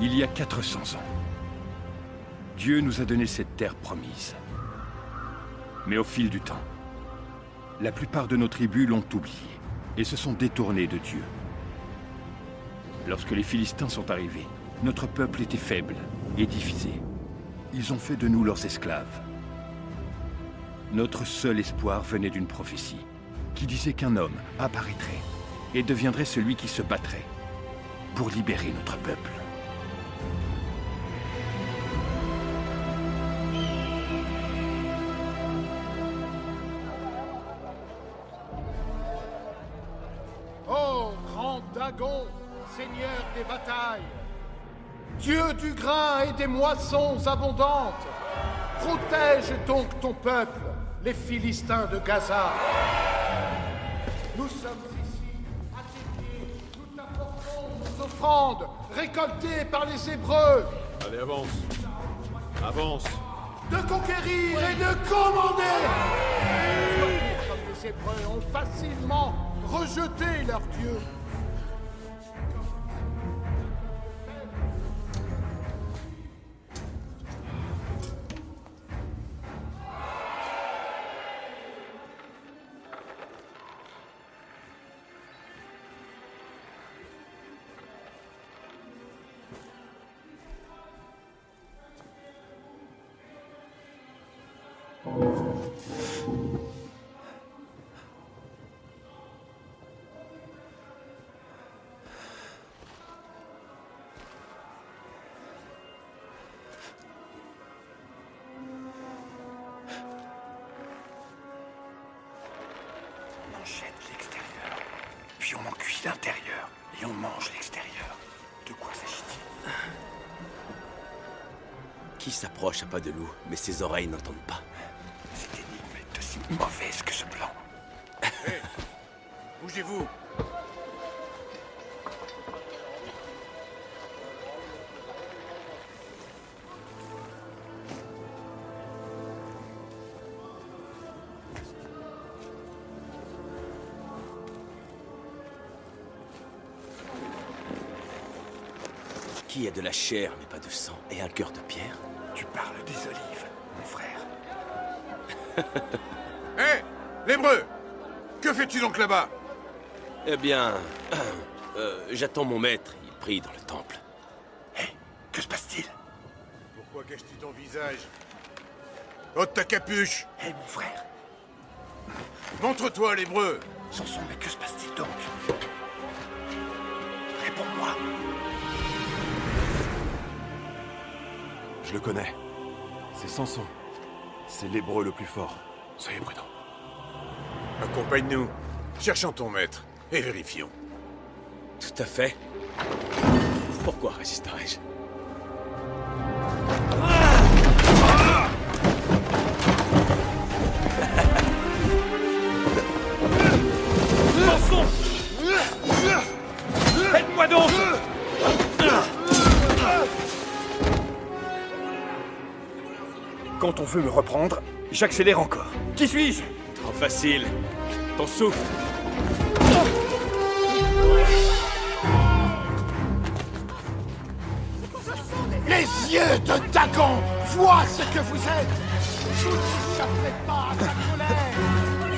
Il y a 400 ans, Dieu nous a donné cette terre promise. Mais au fil du temps, la plupart de nos tribus l'ont oublié et se sont détournés de Dieu. Lorsque les Philistins sont arrivés, notre peuple était faible et divisé. Ils ont fait de nous leurs esclaves. Notre seul espoir venait d'une prophétie qui disait qu'un homme apparaîtrait et deviendrait celui qui se battrait pour libérer notre peuple. Ô grand Dagon, seigneur des batailles, Dieu du grain et des moissons abondantes, protège donc ton peuple, les Philistins de Gaza. Nous sommes ici, à tes pieds, nous t'apportons nos offrandes, récoltées par les Hébreux. Allez, avance. Avance. De conquérir et de commander. Comme les Hébreux ont facilement rejeté leur Dieu. On jette l'extérieur, puis on en cuit l'intérieur, et on mange l'extérieur. De quoi s'agit-il? Qui s'approche à pas de loup, mais ses oreilles n'entendent pas? Cette énigme est aussi mauvaise que ce plan. Hé, bougez-vous. Qui a de la chair mais pas de sang et un cœur de pierre? Tu parles des olives, mon frère. Hé, l'hébreu! Que fais-tu donc là-bas? Eh bien... j'attends mon maître, il prie dans le temple. Hé, que se passe-t-il? Pourquoi caches-tu ton visage? Ôte ta capuche! Hé, mon frère. Montre-toi, l'hébreu! Samson, mais que se passe-t-il donc? Réponds-moi. Je le connais. C'est Samson. C'est l'hébreu le plus fort. Soyez prudents. Accompagne-nous. Cherchons ton maître et vérifions. Tout à fait. Pourquoi résisterais-je? Samson! Aide-moi donc! Quand on veut me reprendre, j'accélère encore. Qui suis-je? Trop facile. Ton souffle. Les yeux de Dagon voient ce que vous êtes. Vous n'échapperez pas à sa colère. Il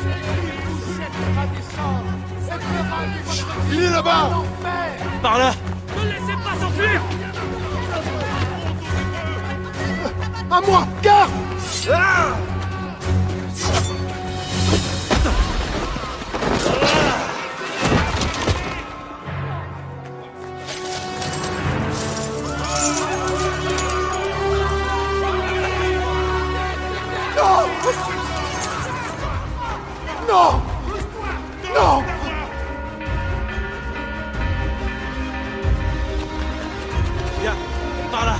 vous jettera des sorts et fera de votre vie Il est là-bas! un enfer. Par là! Ne laissez pas s'enfuir! À moi, garde! Non! Non! Non! Viens, par là!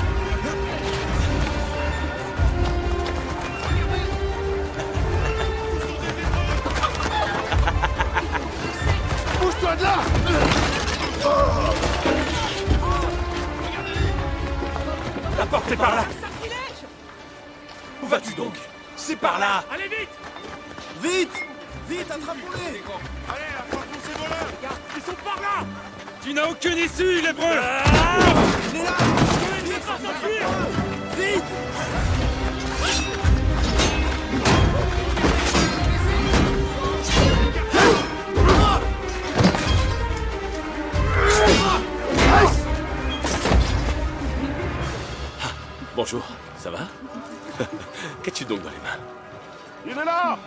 Bouge-toi de là! La porte est par là! Où vas-tu donc? C'est par là! Allez vite! Vite! Vite, attrape-les! Allez, attrape-nous ces voleurs! Ils sont par là! Tu n'as aucune issue, l'hébreu! Il est là! Bonjour, ça va? Qu'as-tu donc dans les mains? Il est là!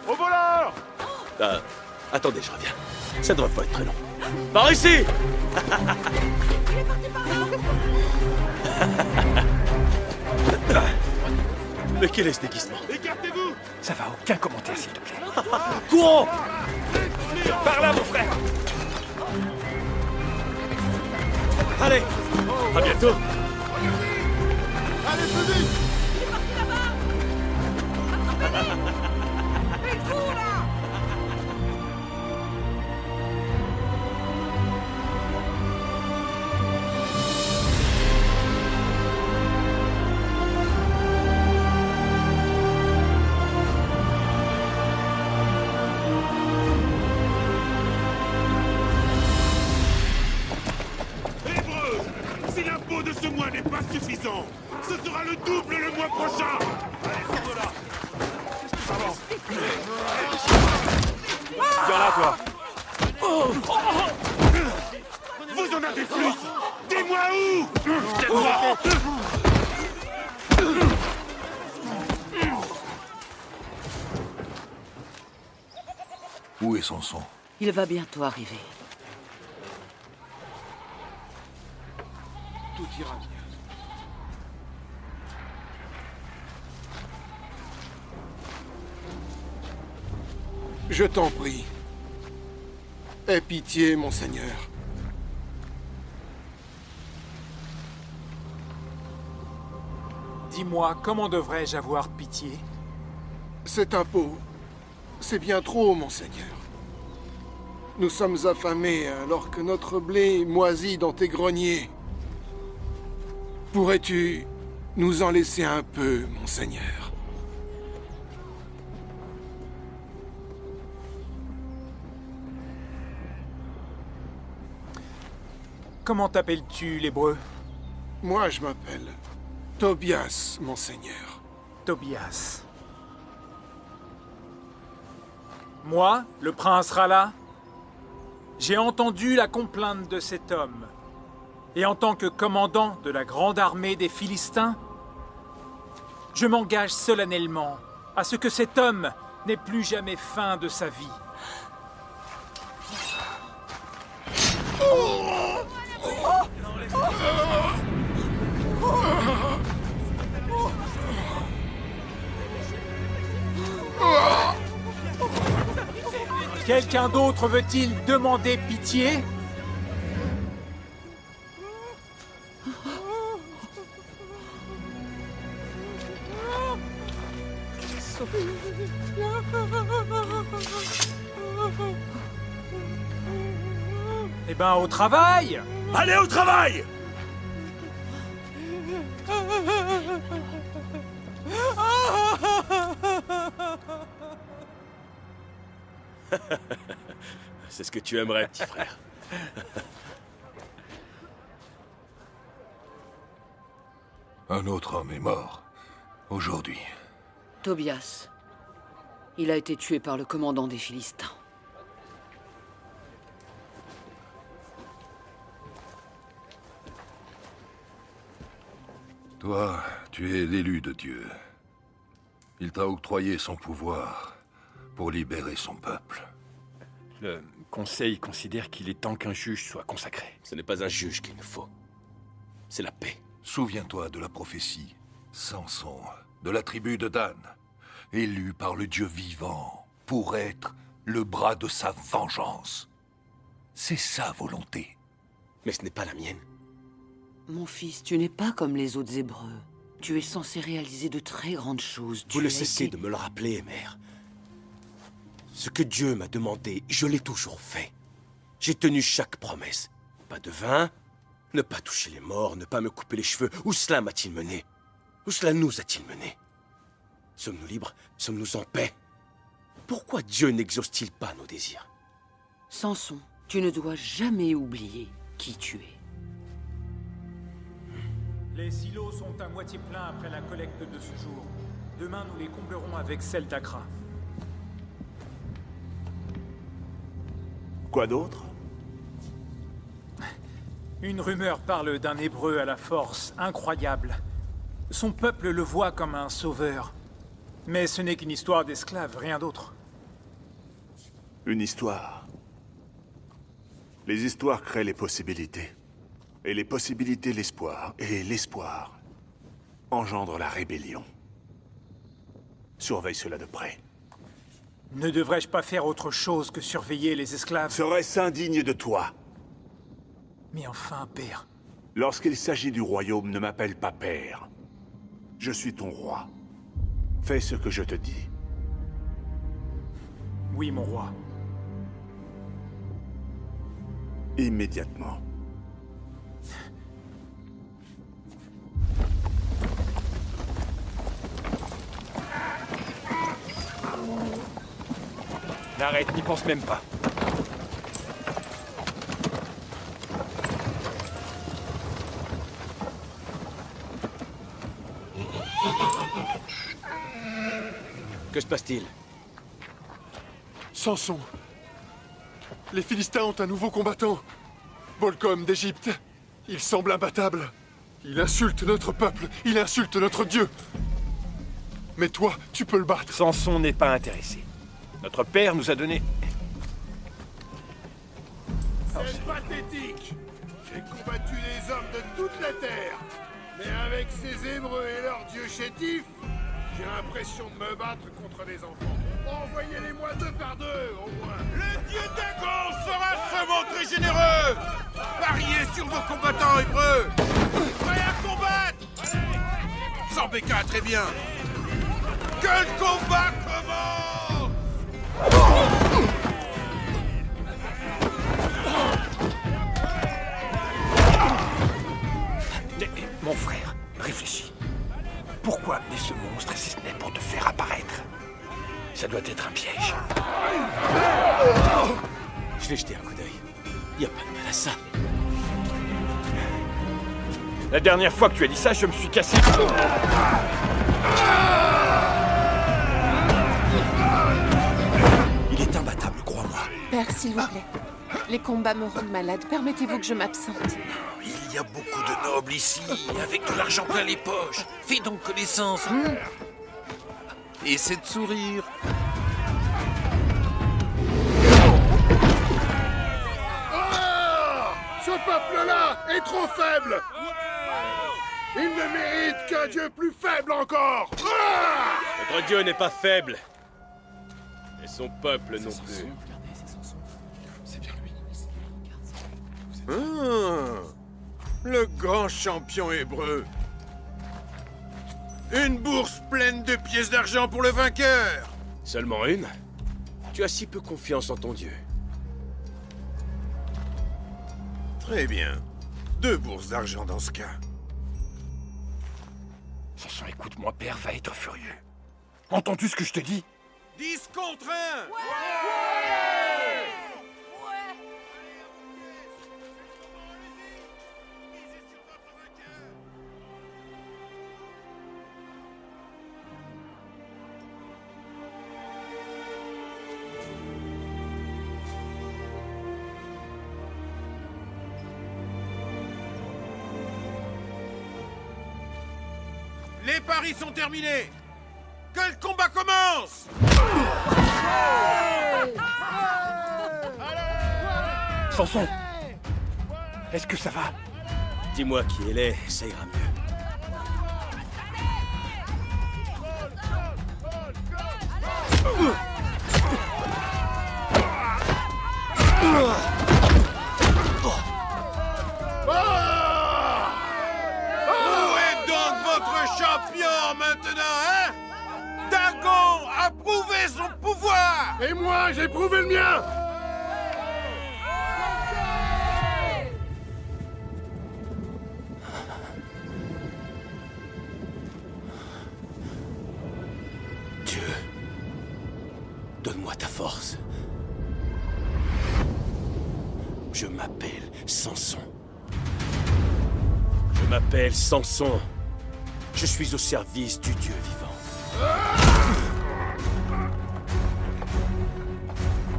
Au voleur! Attendez, je reviens. Ça devrait pas être très long. Par ici! Mais quel est ce déguisement? Écartez-vous! Ça va, aucun commentaire, s'il te plaît. Courons! Par là, mon frère! Allez! À bientôt! Allez, plus vite! Hébreux, si l'impôt de ce mois n'est pas suffisant, ce sera le double le mois prochain. Allez, sors de là. Viens là, toi! Vous en avez plus. Dis-moi où. Où est Samson? Il va bientôt arriver. Tout ira bien. Je t'en prie. Aie pitié, mon Seigneur. Dis-moi, comment devrais-je avoir pitié? Cet impôt, c'est bien trop, mon Seigneur. Nous sommes affamés alors que notre blé moisit dans tes greniers. Pourrais-tu nous en laisser un peu, mon Seigneur? Comment t'appelles-tu, l'hébreu? Moi, je m'appelle Tobias, mon Seigneur. Tobias. Moi, le prince Rala, j'ai entendu la complainte de cet homme. Et en tant que commandant de la grande armée des Philistins, je m'engage solennellement à ce que cet homme n'ait plus jamais fin de sa vie. Quelqu'un d'autre veut-il demander pitié? Eh ben, au travail! Allez au travail. C'est ce que tu aimerais, petit frère. Un autre homme est mort. Aujourd'hui. Tobias. Il a été tué par le commandant des Philistins. Toi, tu es l'élu de Dieu. Il t'a octroyé son pouvoir pour libérer son peuple. Le Conseil considère qu'il est temps qu'un juge soit consacré. Ce n'est pas un juge qu'il nous faut. C'est la paix. Souviens-toi de la prophétie. Samson, de la tribu de Dan, élu par le Dieu vivant pour être le bras de sa vengeance. C'est sa volonté. Mais ce n'est pas la mienne. Mon fils, tu n'es pas comme les autres Hébreux. Tu es censé réaliser de très grandes choses. Vous ne cessez de me le rappeler, mère. Ce que Dieu m'a demandé, je l'ai toujours fait. J'ai tenu chaque promesse. Pas de vin, ne pas toucher les morts, ne pas me couper les cheveux. Où cela m'a-t-il mené? Où cela nous a-t-il mené? Sommes-nous libres? Sommes-nous en paix? Pourquoi Dieu n'exauce-t-il pas nos désirs? Samson, tu ne dois jamais oublier qui tu es. Les silos sont à moitié pleins après la collecte de ce jour. Demain, nous les comblerons avec celle d'Akra. Quoi d'autre? Une rumeur parle d'un Hébreu à la force incroyable. Son peuple le voit comme un sauveur. Mais ce n'est qu'une histoire d'esclaves, rien d'autre. Une histoire. Les histoires créent les possibilités. Et les possibilités, l'espoir. Et l'espoir engendre la rébellion. Surveille cela de près. Ne devrais-je pas faire autre chose que surveiller les esclaves? Serait-ce indigne de toi? Mais enfin, père. Lorsqu'il s'agit du royaume, ne m'appelle pas père. Je suis ton roi. Fais ce que je te dis. Oui, mon roi. Immédiatement. N'arrête, n'y pense même pas. Que se passe-t-il? Samson. Les Philistins ont un nouveau combattant. Bolcom d'Égypte. Il semble imbattable. Il insulte notre peuple. Il insulte notre Dieu. Mais toi, tu peux le battre. Samson n'est pas intéressé. Notre père nous a donné... C'est pathétique. J'ai combattu les hommes de toute la terre. Mais avec ces Hébreux et leur dieu chétif, j'ai l'impression de me battre contre des enfants. Envoyez-les-moi deux par deux, au moins. Le dieu Dagon saura se montrer généreux. Pariez sur vos combattants hébreux. Prêts à combattre. Sambeka, très bien. Que le combat commence. Mon frère, réfléchis. Pourquoi amener ce monstre si ce n'est pour te faire apparaître? Ça doit être un piège. Je vais jeter un coup d'œil. Y a pas de mal à ça. La dernière fois que tu as dit ça, je me suis cassé... Il est imbattable, crois-moi. Père, s'il vous plaît. Les combats me rendent malade. Permettez-vous que je m'absente. Il y a beaucoup de nobles ici, avec de l'argent plein les poches. Fais donc connaissance. Essaie de sourire. Ah! Ce peuple-là est trop faible. Il ne mérite qu'un dieu plus faible encore. Ah! Notre dieu n'est pas faible. Et son peuple non plus. C'est bien lui. Le grand champion hébreu. Une bourse pleine de pièces d'argent pour le vainqueur. Seulement une? Tu as si peu confiance en ton dieu. Très bien. 2 bourses d'argent dans ce cas. Samson, écoute-moi, père va être furieux. Entends-tu ce que je te dis? 10 contre 1. Les paris sont terminés. Que le combat commence. Samson, est-ce que ça va? Dis-moi qui elle est, ça ira mieux. Où est donc votre champion maintenant, hein? Dagon a prouvé son pouvoir. Et moi, j'ai prouvé le mien. Dieu, donne-moi ta force. Je m'appelle Samson. Je m'appelle Samson. Je suis au service du Dieu vivant.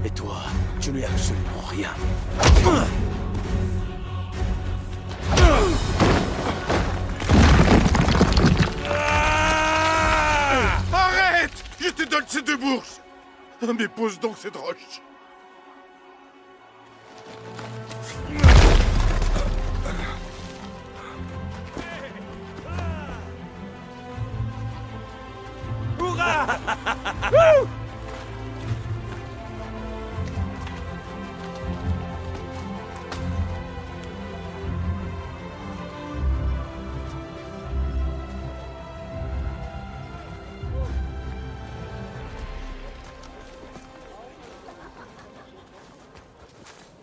Et toi, tu n'es absolument rien. Arrête! Je te donne ces 2 bourses! Mais pose donc cette roche!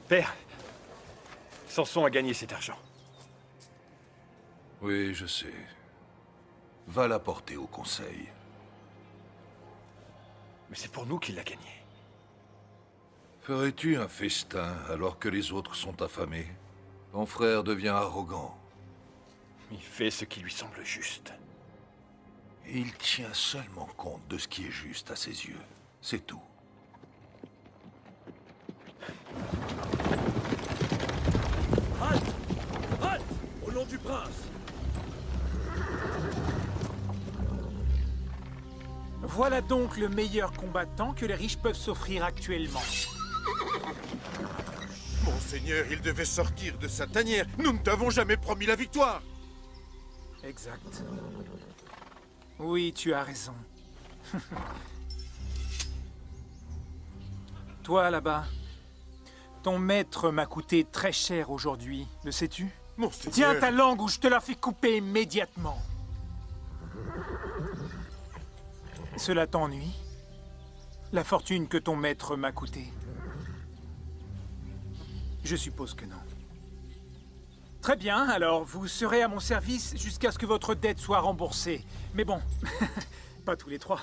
Père, Samson a gagné cet argent. Oui, je sais. Va l'apporter au conseil. Mais c'est pour nous qu'il l'a gagné. Ferais-tu un festin alors que les autres sont affamés? Ton frère devient arrogant. Il fait ce qui lui semble juste. Et il tient seulement compte de ce qui est juste à ses yeux. C'est tout. Halte! Halte! Au nom du prince! Voilà donc le meilleur combattant que les riches peuvent s'offrir actuellement. Monseigneur, il devait sortir de sa tanière. Nous ne t'avons jamais promis la victoire. Exact. Oui, tu as raison. Toi, là-bas, ton maître m'a coûté très cher aujourd'hui, le sais-tu? Monseigneur... Tiens ta langue ou je te la fais couper immédiatement. Cela t'ennuie? La fortune que ton maître m'a coûtée? Je suppose que non. Très bien, alors vous serez à mon service jusqu'à ce que votre dette soit remboursée. Mais bon, pas tous les 3.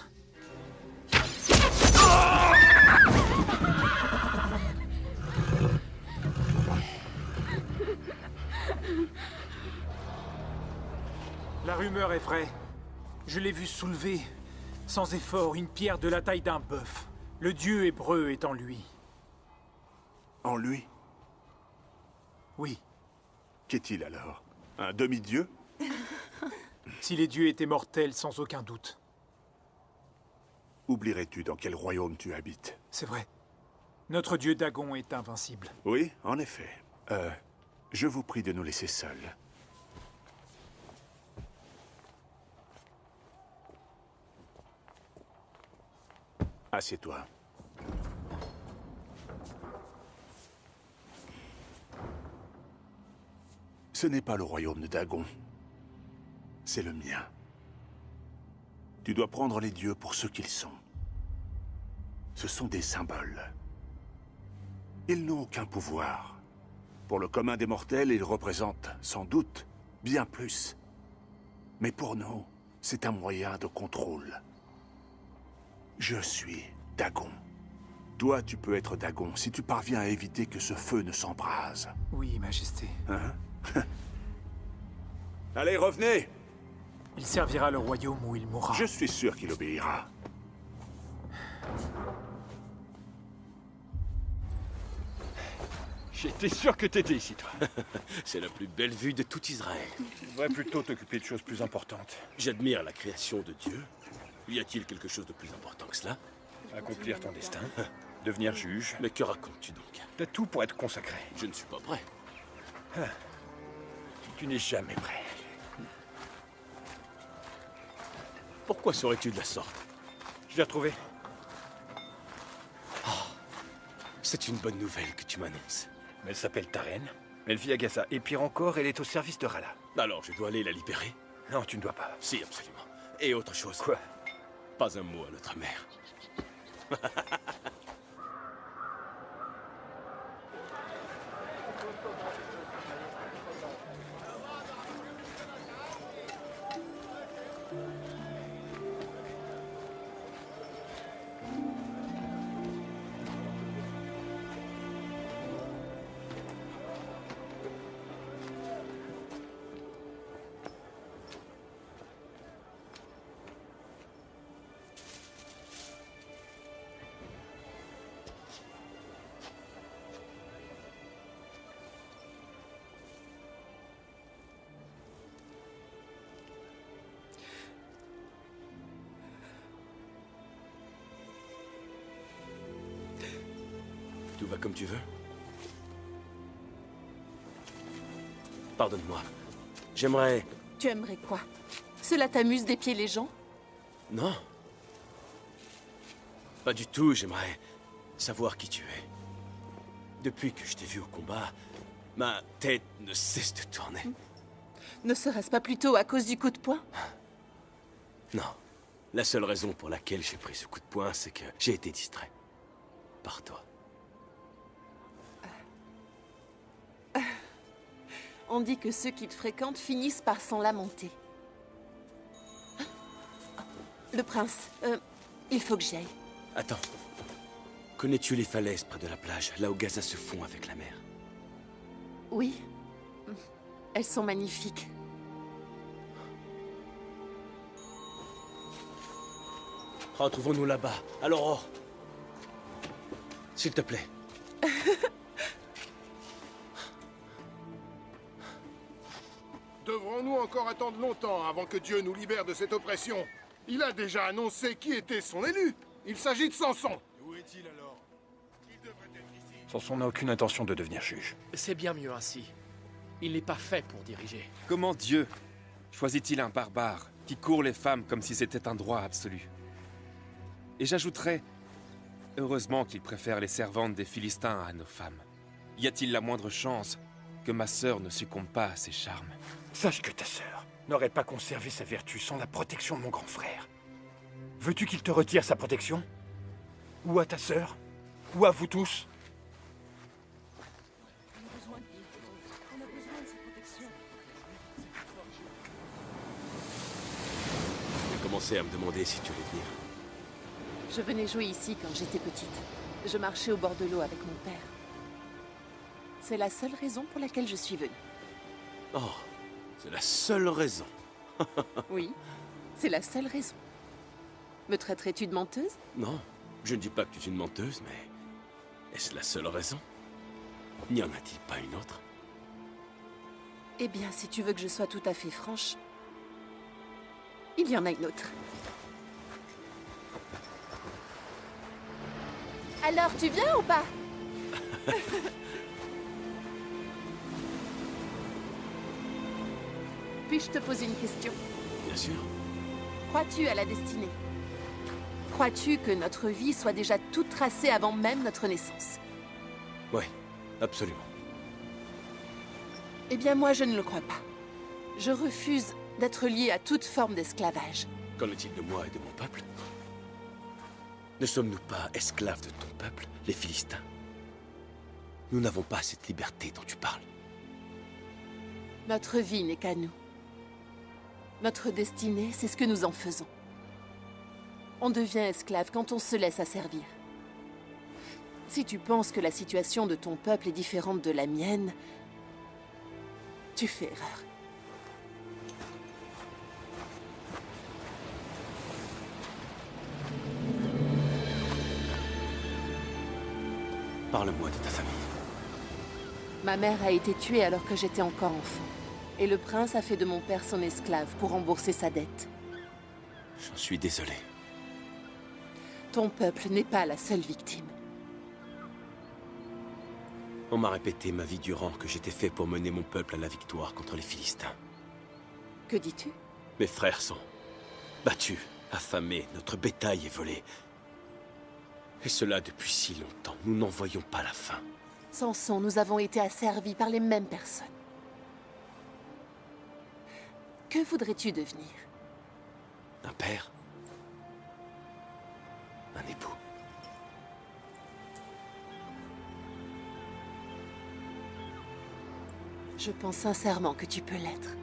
La rumeur est vraie. Je l'ai vu soulever, sans effort, une pierre de la taille d'un bœuf. Le dieu hébreu est en lui. En lui? Oui. Qu'est-il alors? Un demi-dieu? Si les dieux étaient mortels, sans aucun doute. Oublierais-tu dans quel royaume tu habites? C'est vrai. Notre dieu Dagon est invincible. Oui, en effet. Je vous prie de nous laisser seuls. Assieds-toi. Ce n'est pas le royaume de Dagon. C'est le mien. Tu dois prendre les dieux pour ce qu'ils sont. Ce sont des symboles. Ils n'ont aucun pouvoir. Pour le commun des mortels, ils représentent, sans doute, bien plus. Mais pour nous, c'est un moyen de contrôle. Je suis Dagon. Toi, tu peux être Dagon si tu parviens à éviter que ce feu ne s'embrase. Oui, Majesté. Hein? Allez, revenez! Il servira le royaume où il mourra. Je suis sûr qu'il obéira. J'étais sûr que t'étais ici, toi. C'est la plus belle vue de tout Israël. Tu devrais plutôt t'occuper de choses plus importantes. J'admire la création de Dieu. Y a-t-il quelque chose de plus important que cela? Accomplir ton destin, devenir juge. Mais que racontes-tu donc? T'as tout pour être consacré. Je ne suis pas prêt. Tu n'es jamais prêt. Pourquoi serais-tu de la sorte? Je l'ai retrouvée. C'est une bonne nouvelle que tu m'annonces. Elle s'appelle Taren. Elle vit à Gaza. Et pire encore, elle est au service de Rala. Alors, je dois aller la libérer? Non, tu ne dois pas. Si, absolument. Et autre chose. Quoi? Pas un mot à notre mère. comme tu veux. Pardonne-moi. J'aimerais... Tu aimerais quoi? Cela t'amuse d'épier les gens? Non. Pas du tout, j'aimerais savoir qui tu es. Depuis que je t'ai vu au combat, ma tête ne cesse de tourner. Ne serait-ce pas plutôt à cause du coup de poing? Non. La seule raison pour laquelle j'ai pris ce coup de poing, c'est que j'ai été distrait. Par toi. On dit que ceux qui te fréquentent finissent par s'en lamenter. Le prince, il faut que j'y aille. Attends. Connais-tu les falaises près de la plage, là où Gaza se fond avec la mer? Oui. Elles sont magnifiques. Retrouvons-nous là-bas, à l'aurore. S'il te plaît. Devrons-nous encore attendre longtemps avant que Dieu nous libère de cette oppression? Il a déjà annoncé qui était son élu. Il s'agit de Samson. Où est-il alors? Il devrait être ici. Samson n'a aucune intention de devenir juge. C'est bien mieux ainsi. Il n'est pas fait pour diriger. Comment Dieu choisit-il un barbare qui court les femmes comme si c'était un droit absolu? Et j'ajouterais, heureusement qu'il préfère les servantes des Philistins à nos femmes. Y a-t-il la moindre chance que ma sœur ne succombe pas à ses charmes? Sache que ta sœur n'aurait pas conservé sa vertu sans la protection de mon grand frère. Veux-tu qu'il te retire sa protection? Ou à ta sœur? Ou à vous tous? J'ai commencé à me demander si tu allais venir. Je venais jouer ici quand j'étais petite. Je marchais au bord de l'eau avec mon père. C'est la seule raison pour laquelle je suis venue. Oh, c'est la seule raison. Oui, c'est la seule raison. Me traiterais-tu de menteuse? Non, je ne dis pas que tu es une menteuse, mais... Est-ce la seule raison? N'y en a-t-il pas une autre? Eh bien, si tu veux que je sois tout à fait franche, il y en a une autre. Alors, tu viens ou pas? Puis-je te poser une question? Bien sûr. Crois-tu à la destinée? Crois-tu que notre vie soit déjà toute tracée avant même notre naissance? Oui, absolument. Eh bien, moi, je ne le crois pas. Je refuse d'être lié à toute forme d'esclavage. Qu'en est-il de moi et de mon peuple? Ne sommes-nous pas esclaves de ton peuple, les Philistins? Nous n'avons pas cette liberté dont tu parles. Notre vie n'est qu'à nous. Notre destinée, c'est ce que nous en faisons. On devient esclave quand on se laisse asservir. Si tu penses que la situation de ton peuple est différente de la mienne, tu fais erreur. Parle-moi de ta famille. Ma mère a été tuée alors que j'étais encore enfant. Et le prince a fait de mon père son esclave pour rembourser sa dette. J'en suis désolé. Ton peuple n'est pas la seule victime. On m'a répété ma vie durant que j'étais fait pour mener mon peuple à la victoire contre les Philistins. Que dis-tu? Mes frères sont battus, affamés, notre bétail est volé. Et cela depuis si longtemps, nous n'en voyons pas la fin. Samson, nous avons été asservis par les mêmes personnes. Que voudrais-tu devenir? Un père? Un époux? Je pense sincèrement que tu peux l'être.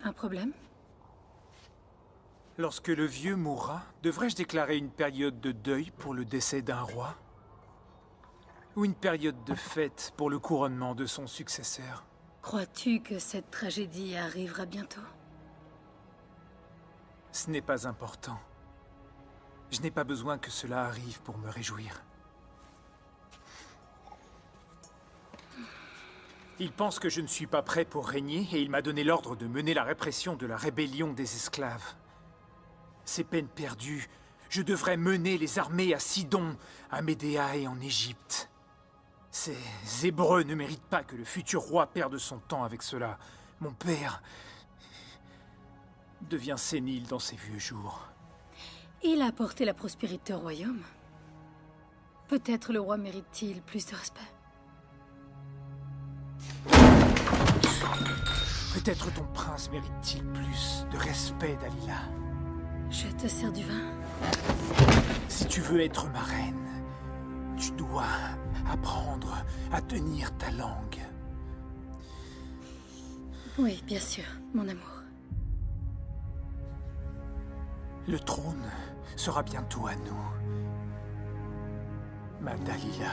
Un problème? Lorsque le vieux mourra, devrais-je déclarer une période de deuil pour le décès d'un roi? Ou une période de fête pour le couronnement de son successeur? Crois-tu que cette tragédie arrivera bientôt? Ce n'est pas important. Je n'ai pas besoin que cela arrive pour me réjouir. Il pense que je ne suis pas prêt pour régner et il m'a donné l'ordre de mener la répression de la rébellion des esclaves. C'est peine perdue. Je devrais mener les armées à Sidon, à Médéa et en Égypte. Ces Hébreux ne méritent pas que le futur roi perde son temps avec cela. Mon père devient sénile dans ses vieux jours. Il a apporté la prospérité au royaume. Peut-être le roi mérite-t-il plus de respect. Peut-être ton prince mérite-t-il plus de respect, Dalila. Je te sers du vin. Si tu veux être ma reine, tu dois apprendre à tenir ta langue. Oui, bien sûr, mon amour. Le trône sera bientôt à nous, ma Dalila.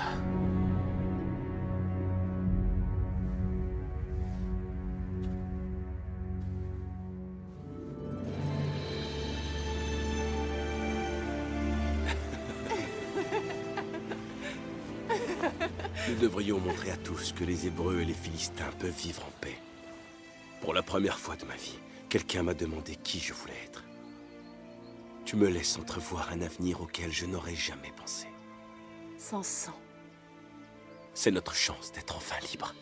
Nous devrions montrer à tous que les Hébreux et les Philistins peuvent vivre en paix. Pour la première fois de ma vie, quelqu'un m'a demandé qui je voulais être. Tu me laisses entrevoir un avenir auquel je n'aurais jamais pensé. Samson. C'est notre chance d'être enfin libre.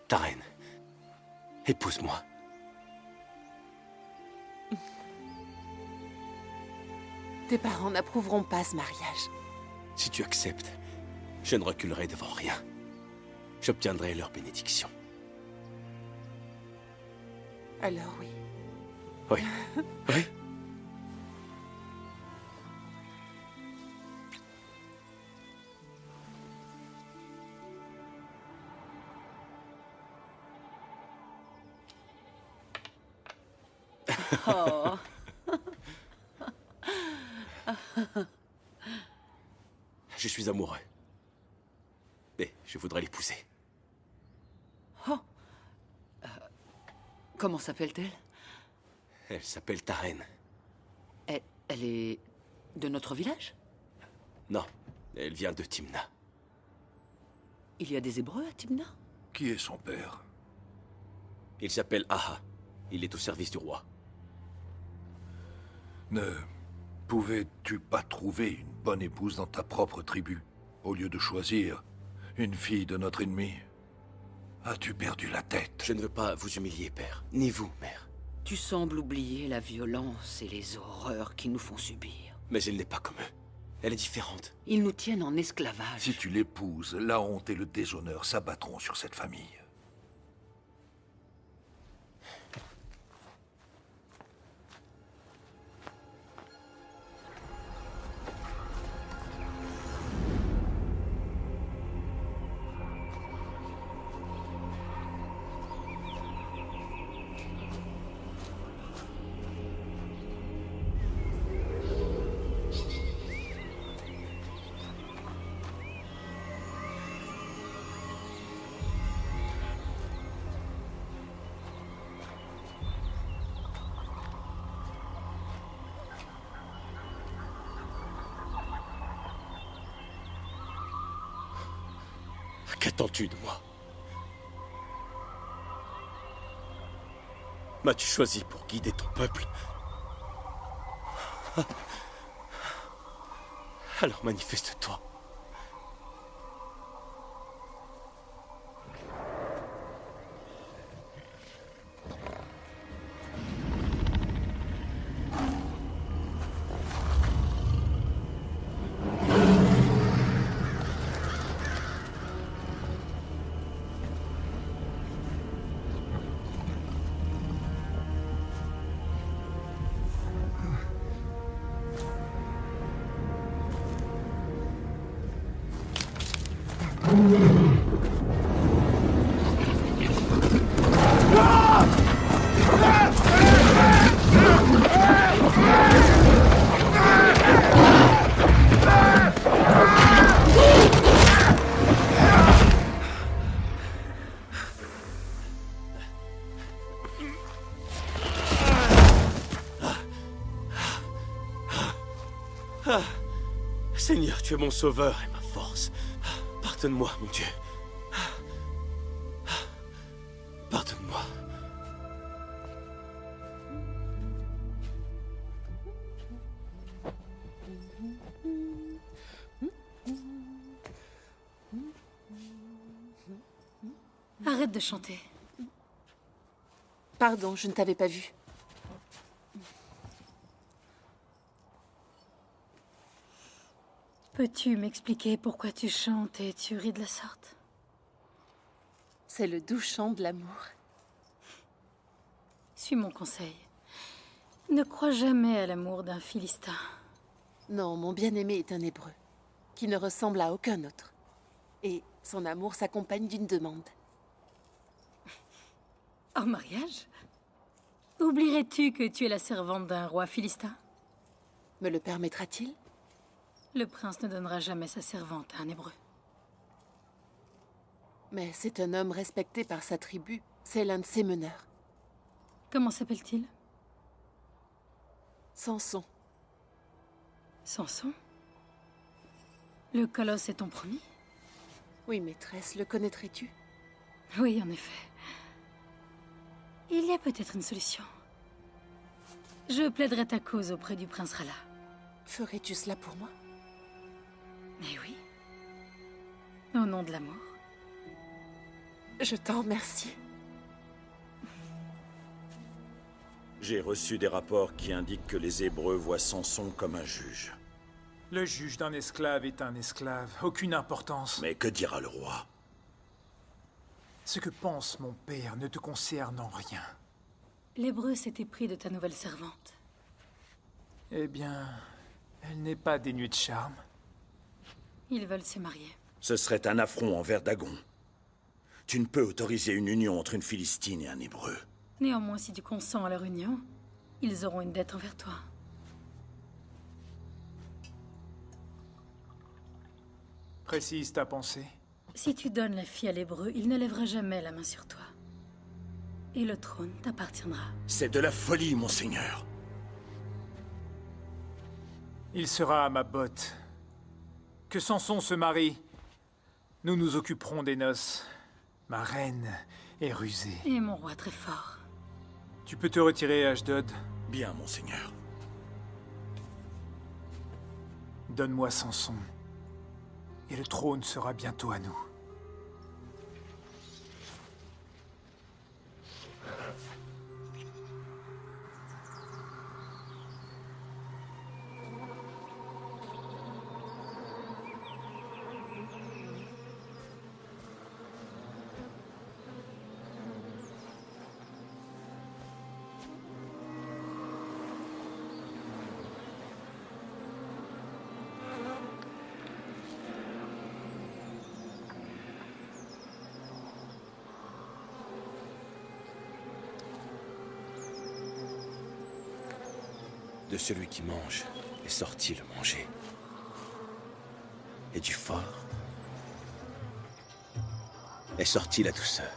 Ta reine, épouse-moi. Tes parents n'approuveront pas ce mariage. Si tu acceptes, je ne reculerai devant rien. J'obtiendrai leur bénédiction. Alors oui. Oui. Oui. Oh. Je suis amoureux. Et je voudrais l'épouser. Oh. Comment s'appelle-t-elle? Elle s'appelle ta reine. Elle est de notre village? Non, elle vient de Timna. Il y a des Hébreux à Timna? Qui est son père? Il s'appelle Aha. Il est au service du roi. Ne pouvais-tu pas trouver une bonne épouse dans ta propre tribu, au lieu de choisir une fille de notre ennemi? As-tu perdu la tête? Je ne veux pas vous humilier, père. Ni vous, mère. Tu sembles oublier la violence et les horreurs qu'ils nous font subir. Mais elle n'est pas comme eux. Elle est différente. Ils nous tiennent en esclavage. Si tu l'épouses, la honte et le déshonneur s'abattront sur cette famille. Qu'attends-tu de moi? M'as-tu choisi pour guider ton peuple? Alors manifeste-toi. Ah! Ah, Seigneur, tu es mon sauveur et ma force. Pardonne-moi, mon Dieu. Pardonne-moi. Arrête de chanter. Pardon, je ne t'avais pas vu. Peux-tu m'expliquer pourquoi tu chantes et tu ris de la sorte? C'est le doux chant de l'amour. Suis mon conseil. Ne crois jamais à l'amour d'un Philistin. Non, mon bien-aimé est un Hébreu, qui ne ressemble à aucun autre. Et son amour s'accompagne d'une demande. En mariage? Oublierais-tu que tu es la servante d'un roi philistin? Me le permettra-t-il? Le prince ne donnera jamais sa servante à un Hébreu. Mais c'est un homme respecté par sa tribu. C'est l'un de ses meneurs. Comment s'appelle-t-il? Samson. Samson? Le colosse est ton promis? Oui, maîtresse, le connaîtrais-tu? Oui, en effet. Il y a peut-être une solution. Je plaiderai ta cause auprès du prince Rala. Ferais-tu cela pour moi? Mais oui. Au nom de l'amour. Je t'en remercie. J'ai reçu des rapports qui indiquent que les Hébreux voient Samson comme un juge. Le juge d'un esclave est un esclave. Aucune importance. Mais que dira le roi? Ce que pense mon père ne te concerne en rien. L'Hébreu s'est épris de ta nouvelle servante. Eh bien, elle n'est pas dénuée de charme. Ils veulent se marier. Ce serait un affront envers Dagon. Tu ne peux autoriser une union entre une Philistine et un Hébreu. Néanmoins, si tu consens à leur union, ils auront une dette envers toi. Précise ta pensée. Si tu donnes la fille à l'Hébreu, il ne lèvera jamais la main sur toi. Et le trône t'appartiendra. C'est de la folie, monseigneur. Il sera à ma botte. Que Samson se marie. Nous nous occuperons des noces. Ma reine est rusée. Et mon roi très fort. Tu peux te retirer, Ashdod. Bien, monseigneur. Donne-moi Samson. Et le trône sera bientôt à nous. De celui qui mange est sorti le manger. Et du fort est sortie la douceur.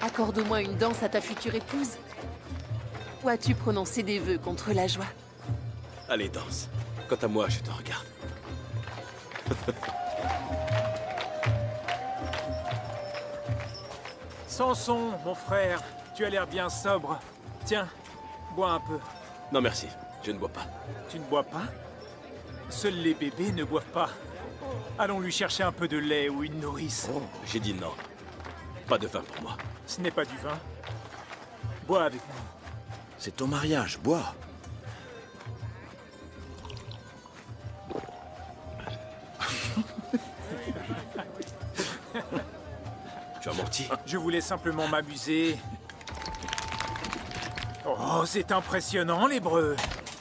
Accorde-moi une danse à ta future épouse. Ou as-tu prononcé des vœux contre la joie? Allez, danse. Quant à moi, je te regarde. Samson, mon frère, tu as l'air bien sobre. Tiens, bois un peu. Non, merci. Je ne bois pas. Tu ne bois pas? Seuls les bébés ne boivent pas. Allons lui chercher un peu de lait ou une nourrice. Oh, j'ai dit non. Pas de vin pour moi. Ce n'est pas du vin. Bois avec nous. C'est ton mariage, bois. Tu as menti? Je voulais simplement m'amuser. Oh, c'est impressionnant, l'Hébreu.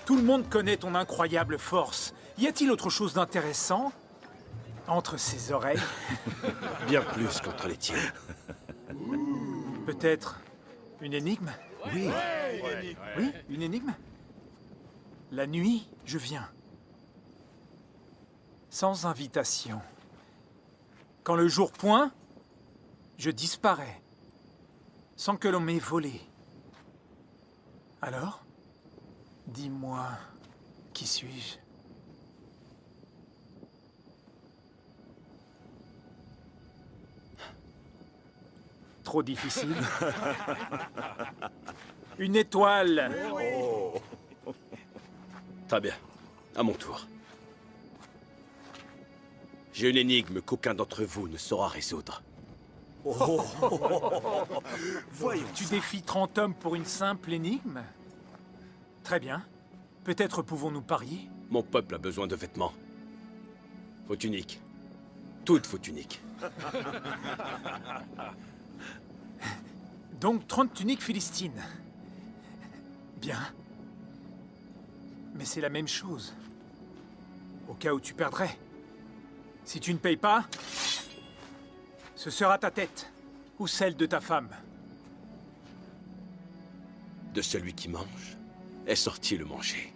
Tout le monde connaît ton incroyable force. Y a-t-il autre chose d'intéressant entre ses oreilles? Bien plus qu'entre les tiennes. Peut-être une énigme? Oui. Oui, une énigme? La nuit, je viens. Sans invitation. Quand le jour pointe, je disparais. Sans que l'on m'ait volé. Alors, dis-moi, Qui suis-je? Trop difficile. Une étoile. Oh. Très bien. À mon tour. J'ai une énigme qu'aucun d'entre vous ne saura résoudre. Voyons. Tu défies 30 hommes pour une simple énigme? Très bien. Peut-être pouvons-nous parier? Mon peuple a besoin de vêtements. Vos tuniques. Toutes vos tuniques. Donc 30 tuniques philistines. Bien. Mais c'est la même chose. Au cas où tu perdrais. Si tu ne payes pas, ce sera ta tête. Ou celle de ta femme. De celui qui mange est sorti le manger.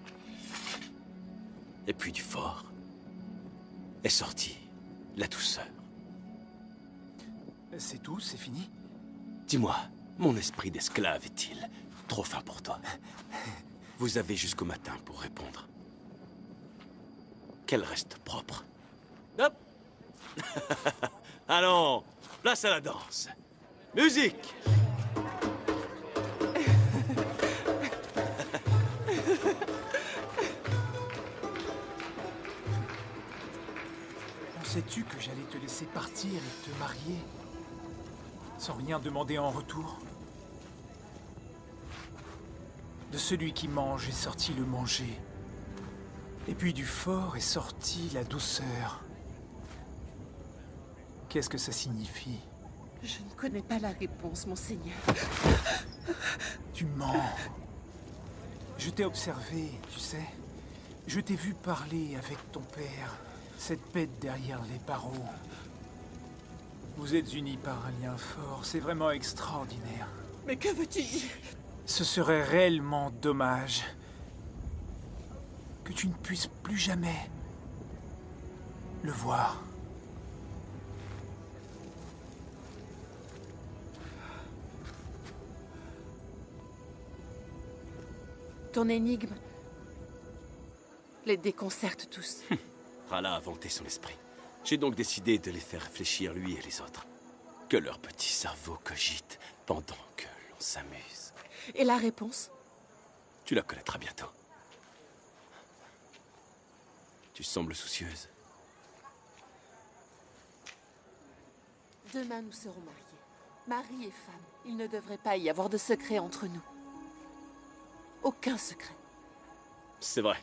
Et puis du fort est sorti la douceur. C'est tout, c'est fini? Dis-moi, mon esprit d'esclave est-il trop fin pour toi? Vous avez jusqu'au matin pour répondre. Qu'elle reste propre. Hop. Allons, place à la danse. Musique! Pensais-tu que j'allais te laisser partir et te marier sans rien demander en retour? De celui qui mange est sorti le manger. Et puis du fort est sortie la douceur. Qu'est-ce que ça signifie? Je ne connais pas la réponse, monseigneur. Tu mens. Je t'ai observé, tu sais. Je t'ai vu parler avec ton père, cette bête derrière les barreaux. Vous êtes unis par un lien fort, c'est vraiment extraordinaire. Mais que veux-tu dire? Ce serait réellement dommage que tu ne puisses plus jamais le voir. Ton énigme les déconcerte tous. Rala a vanté son esprit. J'ai donc décidé de les faire réfléchir, lui et les autres. Que leur petit cerveau cogite pendant que l'on s'amuse. Et la réponse? Tu la connaîtras bientôt. Tu sembles soucieuse. Demain, nous serons mariés. Mari et femme. Il ne devrait pas y avoir de secret entre nous. Aucun secret. C'est vrai.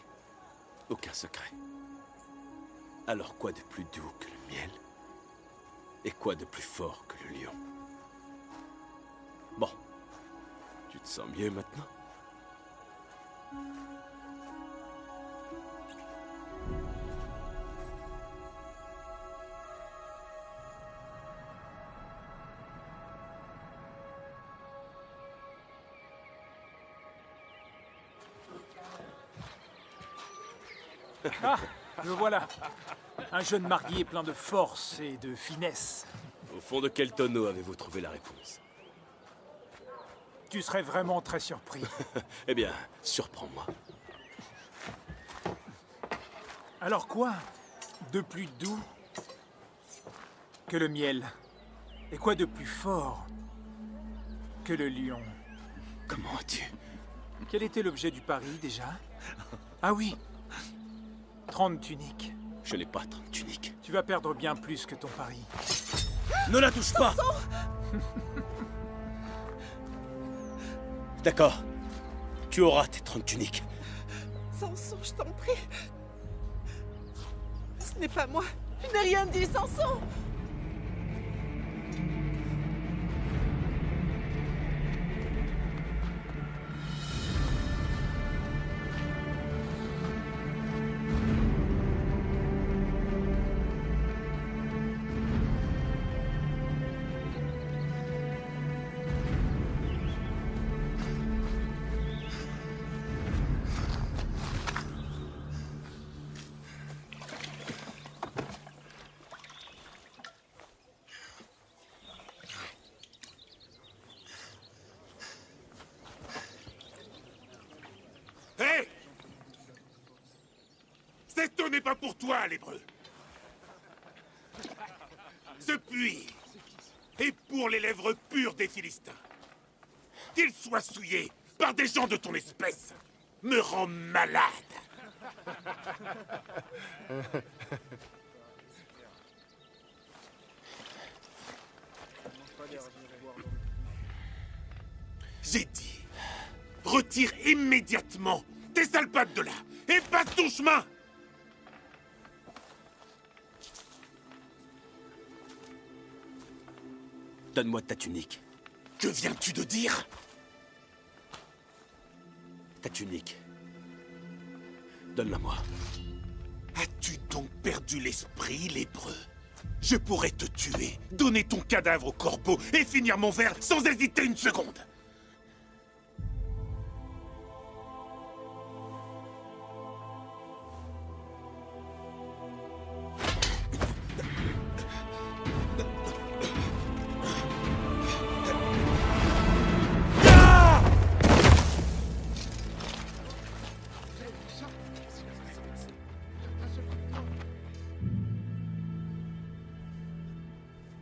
Aucun secret. Alors quoi de plus doux que le miel? Et quoi de plus fort que le lion? Bon. Tu te sens mieux maintenant? Ah, le voilà. Un jeune marié plein de force et de finesse. Au fond de quel tonneau avez-vous trouvé la réponse? Tu serais vraiment très surpris. Eh bien, surprends-moi. Alors quoi de plus doux que le miel? Et quoi de plus fort que le lion? Comment as-tu? Quel était l'objet du pari, déjà? Ah oui, 30 tuniques. Je n'ai pas 30 tuniques. Tu vas perdre bien plus que ton pari. Ne la touche pas! D'accord. Tu auras tes 30 tuniques. Samson, je t'en prie. Ce n'est pas moi. Je n'ai rien dit, Samson. Cette eau n'est pas pour toi, l'hébreu. Ce puits est pour les lèvres pures des Philistins. Qu'il soit souillé par des gens de ton espèce me rend malade. J'ai dit, retire immédiatement tes sales pattes de là et passe ton chemin. Donne-moi ta tunique. Que viens-tu de dire? Ta tunique. Donne-la-moi. As-tu donc perdu l'esprit, lépreux? Je pourrais te tuer, donner ton cadavre au corbeau et finir mon verre sans hésiter une seconde.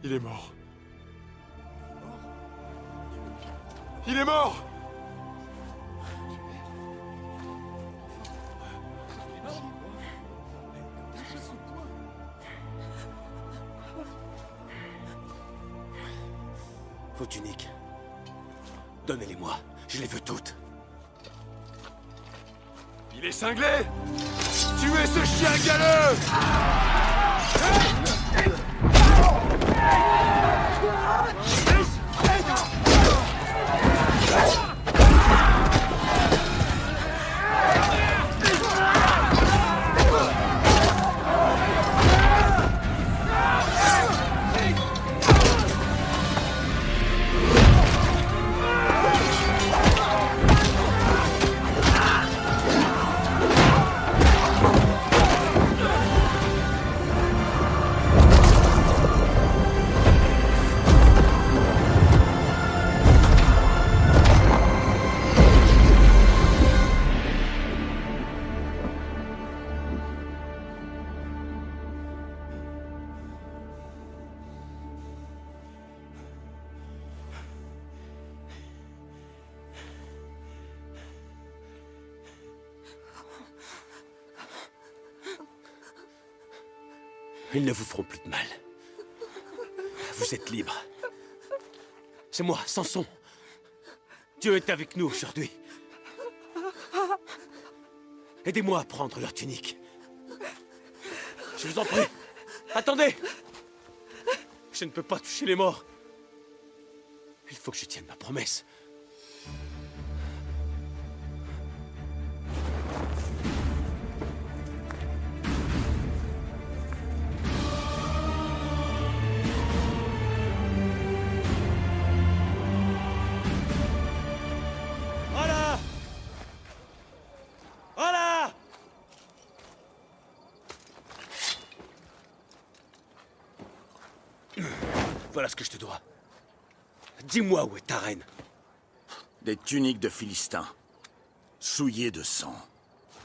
Il est mort. Il est mort! Vos tuniques. Donnez-les-moi. Je les veux toutes. Il est cinglé! Tuez ce chien galeux! Ils ne vous feront plus de mal. Vous êtes libre. C'est moi, Samson. Dieu est avec nous aujourd'hui. Aidez-moi à prendre leur tunique. Je vous en prie. Attendez. Je ne peux pas toucher les morts. Il faut que je tienne ma promesse. Voilà! Voilà! Voilà ce que je te dois. Dis-moi où est ta reine. Des tuniques de Philistins, souillées de sang.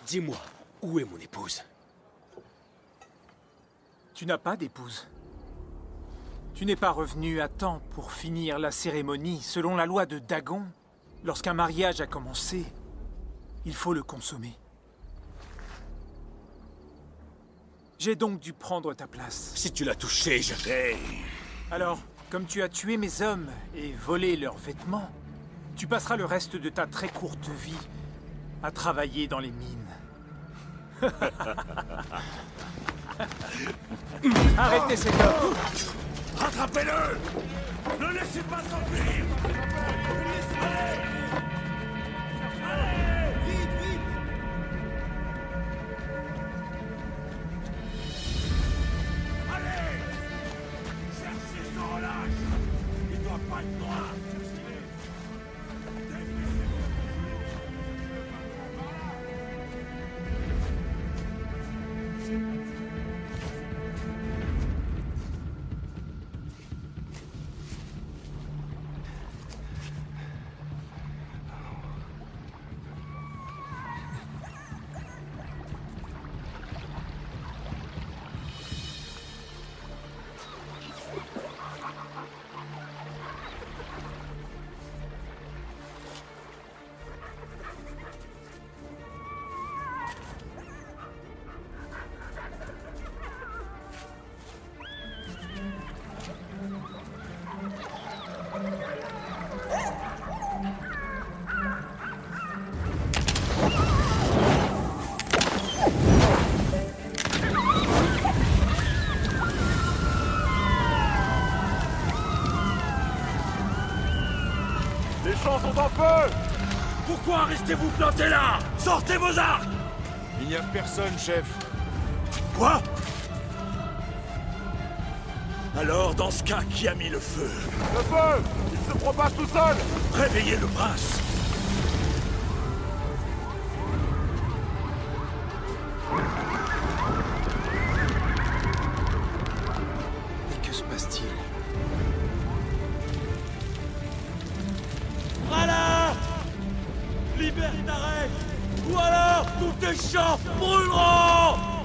Dis-moi, où est mon épouse? Tu n'as pas d'épouse. Tu n'es pas revenu à temps pour finir la cérémonie. Selon la loi de Dagon, lorsqu'un mariage a commencé, il faut le consommer. J'ai donc dû prendre ta place. Si tu l'as touché, je vais... Alors, comme tu as tué mes hommes et volé leurs vêtements, tu passeras le reste de ta très courte vie à travailler dans les mines. Arrêtez cet homme! Rattrapez-le! Ne laissez pas s'enfuir! Allez! Allez! Vite, vite! Allez! Cherchez son relâche! Il doit pas être loin! champs sont en feu! Pourquoi restez-vous plantés là? Sortez vos arcs! Il n'y a personne, chef. Quoi? Alors, dans ce cas, qui a mis le feu? Le feu! Il se propage tout seul! Réveillez le prince! Mais que se passe-t-il? Voilà! Libère Tarek! Ou alors, tous tes champs brûleront!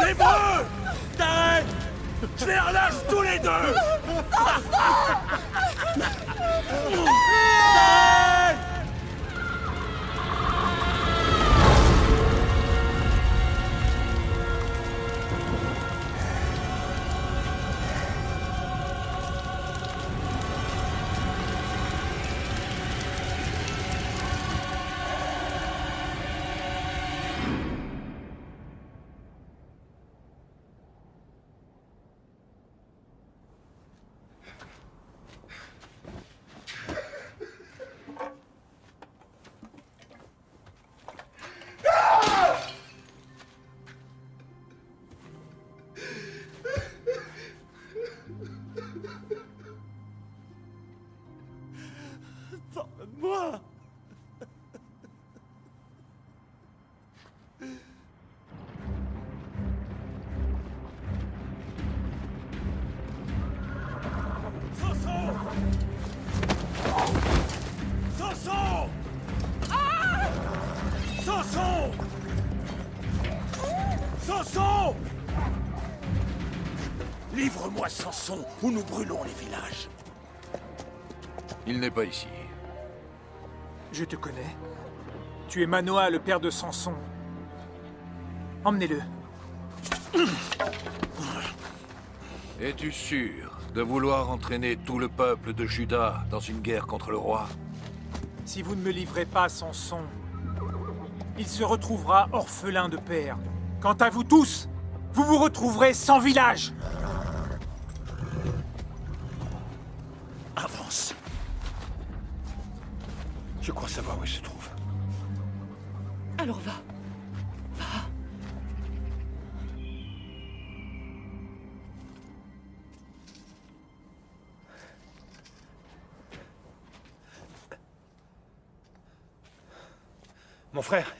Les breux! Tarek! Je les relâche tous les deux! Tarek! Pardonne-moi! Sanson! Sanson! Sanson! Sanson! Livre-moi Sanson, ou nous brûlons les villages. Il n'est pas ici. Je te connais. Tu es Manoa, le père de Samson. Emmenez-le. Es-tu sûr de vouloir entraîner tout le peuple de Juda dans une guerre contre le roi? Si vous ne me livrez pas Samson, il se retrouvera orphelin de père. Quant à vous tous, vous vous retrouverez sans village. Avance. Je crois savoir où il se trouve. Alors va. Va. Mon frère,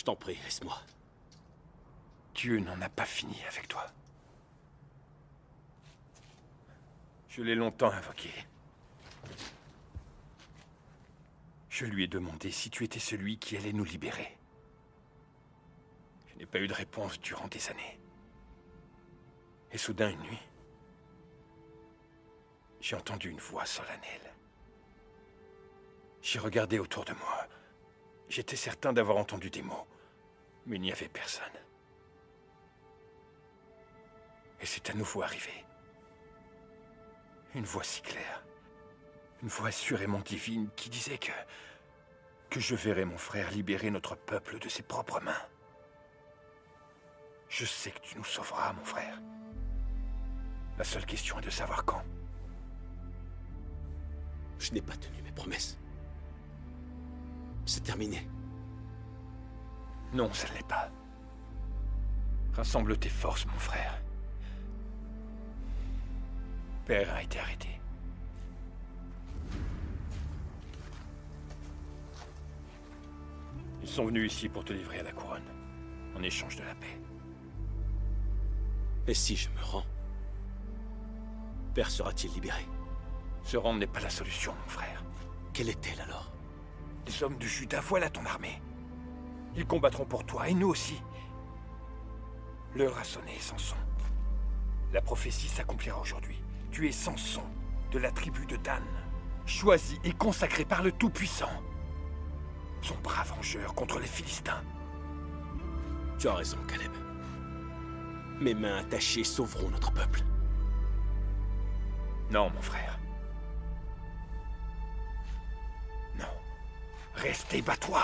Je t'en prie, laisse-moi. Dieu n'en a pas fini avec toi. Je l'ai longtemps invoqué. Je lui ai demandé si tu étais celui qui allait nous libérer. Je n'ai pas eu de réponse durant des années. Et soudain, une nuit, j'ai entendu une voix solennelle. J'ai regardé autour de moi. J'étais certain d'avoir entendu des mots, mais il n'y avait personne. Et c'est à nouveau arrivé. Une voix si claire. Une voix assurément divine qui disait que je verrais mon frère libérer notre peuple de ses propres mains. Je sais que tu nous sauveras, mon frère. La seule question est de savoir quand. Je n'ai pas tenu mes promesses. C'est terminé. Non, ça ne l'est pas. Rassemble tes forces, mon frère. Père a été arrêté. Ils sont venus ici pour te livrer à la couronne, en échange de la paix. Et si je me rends, Père sera-t-il libéré? Se rendre n'est pas la solution, mon frère. Quelle est-elle alors? Les hommes de Juda, voilà ton armée. Ils combattront pour toi, et nous aussi. L'heure a sonné, Samson. La prophétie s'accomplira aujourd'hui. Tu es Samson, de la tribu de Dan, choisi et consacré par le Tout-Puissant. Son brave vengeur contre les Philistins. Tu as raison, Caleb. Mes mains attachées sauveront notre peuple. Non, mon frère. Non. Reste et bats-toi.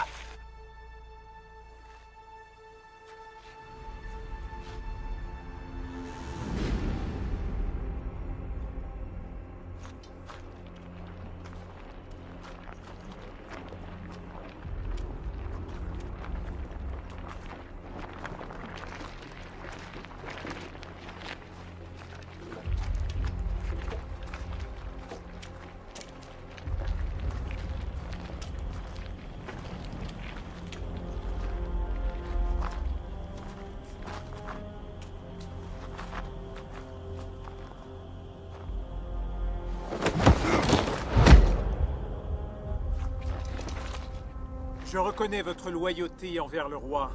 Je reconnais votre loyauté envers le roi.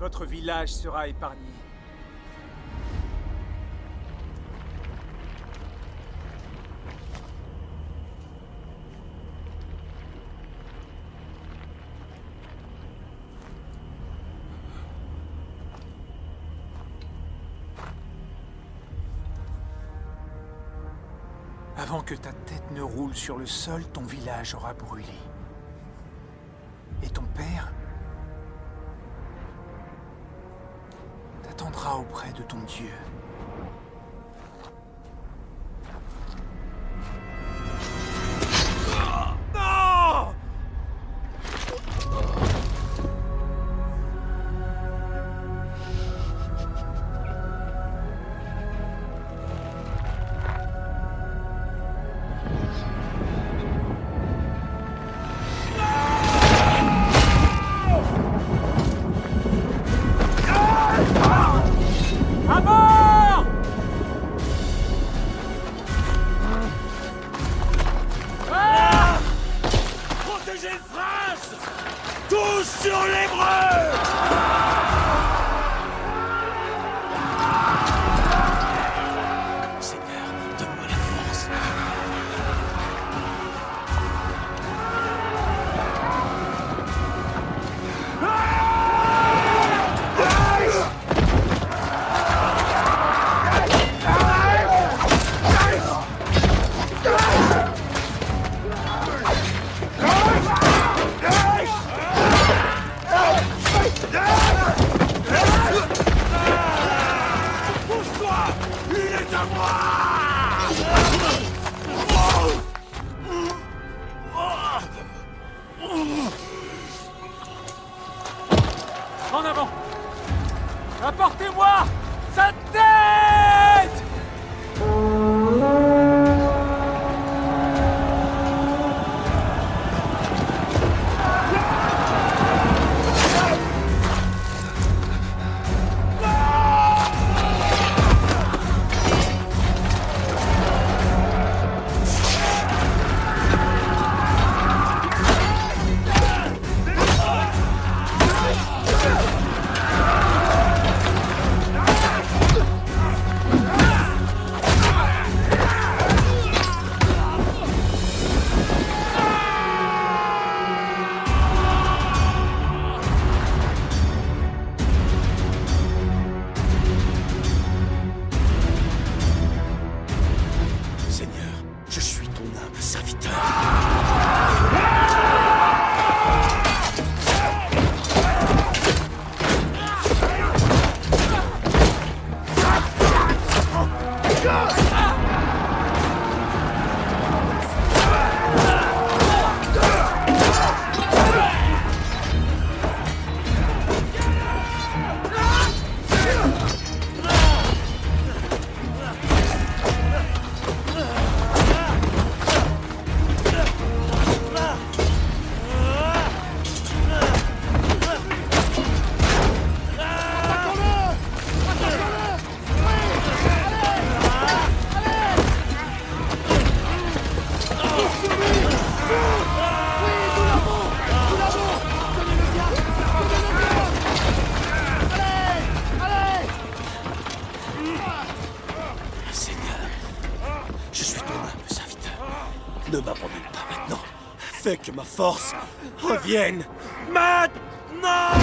Votre village sera épargné. Avant que ta tête ne roule sur le sol, ton village aura brûlé. Et ton père t'attendra auprès de ton Dieu. Non! À mort! Protégez le prince! Tous sur l'hébreu! Seigneur, donne-moi la force. Pousse-toi! Il est à moi! En avant! Apportez-moi sa tête! Seigneur, je suis ton humble serviteur. Seigneur, je suis ton humble serviteur. Ne m'abandonne pas maintenant. Fais que ma force revienne maintenant!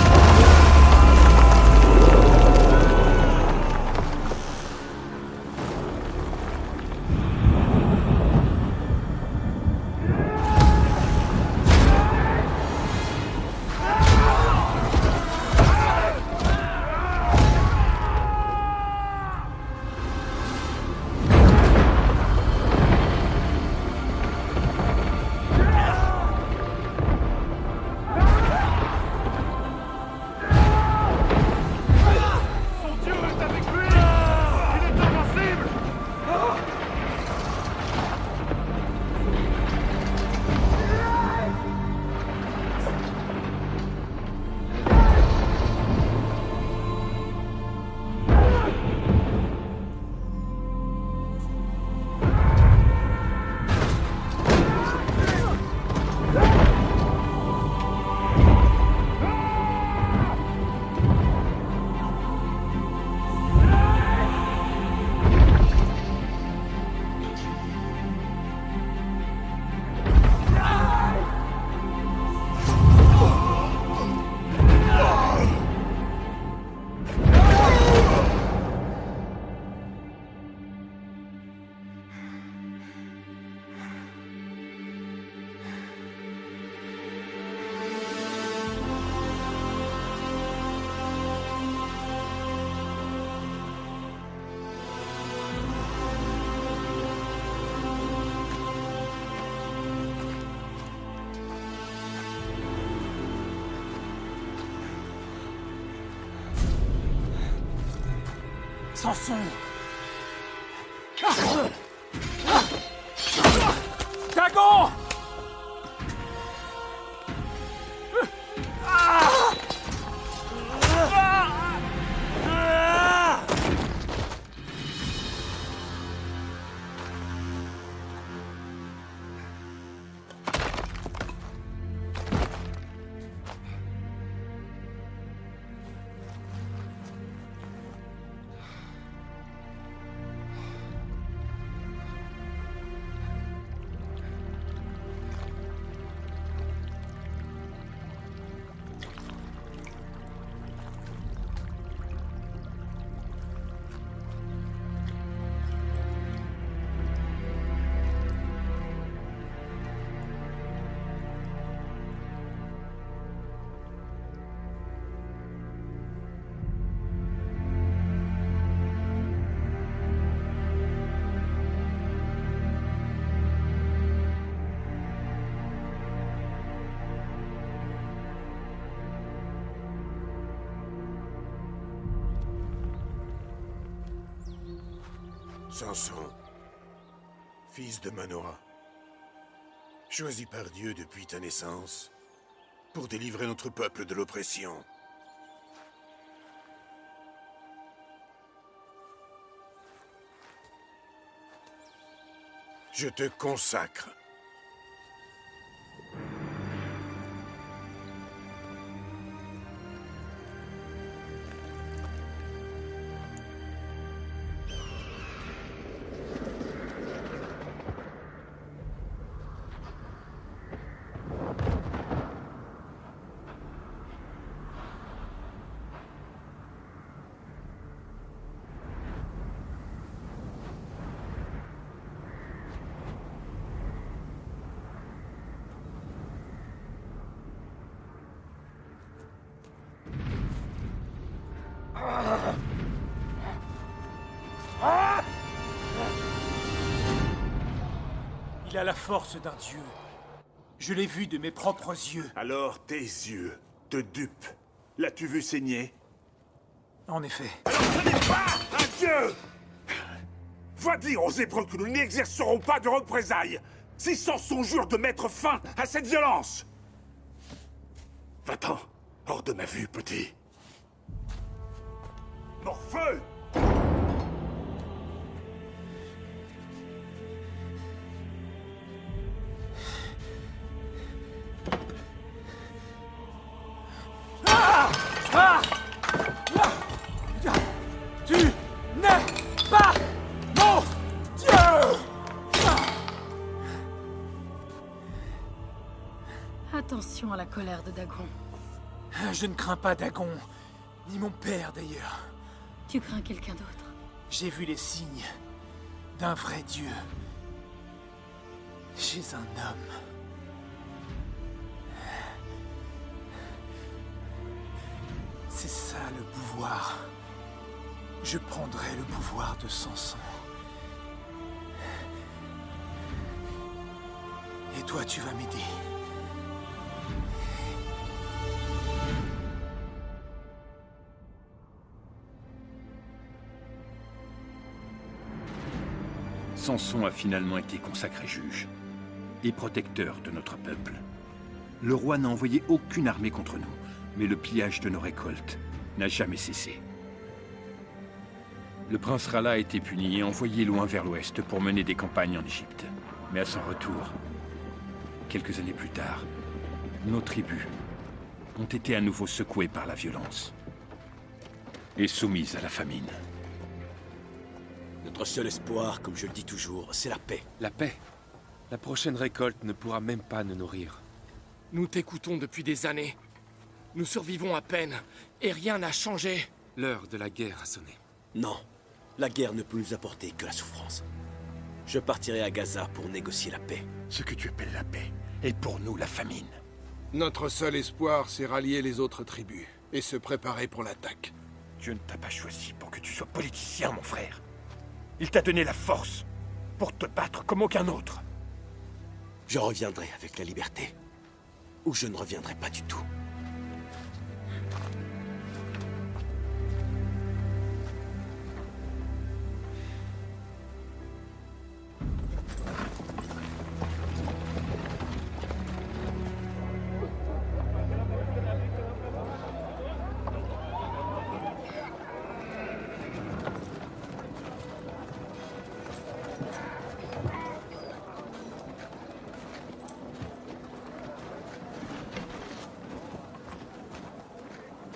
Samson! Dagon! Samson, fils de Manoah, choisi par Dieu depuis ta naissance pour délivrer notre peuple de l'oppression. Je te consacre. Il a la force d'un dieu. Je l'ai vu de mes propres yeux. Alors tes yeux te dupent. L'as-tu vu saigner? En effet. Alors ce n'est pas un dieu! Va dire aux Hébreux que nous n'exercerons pas de représailles si Samson jure de mettre fin à cette violence! Va-t'en, hors de ma vue, petit. Morpheu! Tu n'es pas mon Dieu! Attention à la colère de Dagon. Je ne crains pas Dagon, ni mon père d'ailleurs. Tu crains quelqu'un d'autre? J'ai vu les signes d'un vrai Dieu chez un homme. C'est ça le pouvoir. Je prendrai le pouvoir de Samson. Et toi, tu vas m'aider. Samson a finalement été consacré juge et protecteur de notre peuple. Le roi n'a envoyé aucune armée contre nous, mais le pillage de nos récoltes n'a jamais cessé. Le prince Rala a été puni et envoyé loin vers l'ouest pour mener des campagnes en Égypte. Mais à son retour, quelques années plus tard, nos tribus ont été à nouveau secouées par la violence et soumises à la famine. Notre seul espoir, comme je le dis toujours, c'est la paix. La paix? La prochaine récolte ne pourra même pas nous nourrir. Nous t'écoutons depuis des années. Nous survivons à peine, et rien n'a changé. L'heure de la guerre a sonné. Non, la guerre ne peut nous apporter que la souffrance. Je partirai à Gaza pour négocier la paix. Ce que tu appelles la paix est pour nous la famine. Notre seul espoir, c'est rallier les autres tribus et se préparer pour l'attaque. Dieu ne t'a pas choisi pour que tu sois politicien, mon frère. Il t'a donné la force pour te battre comme aucun autre. Je reviendrai avec la liberté. Ou je ne reviendrai pas du tout.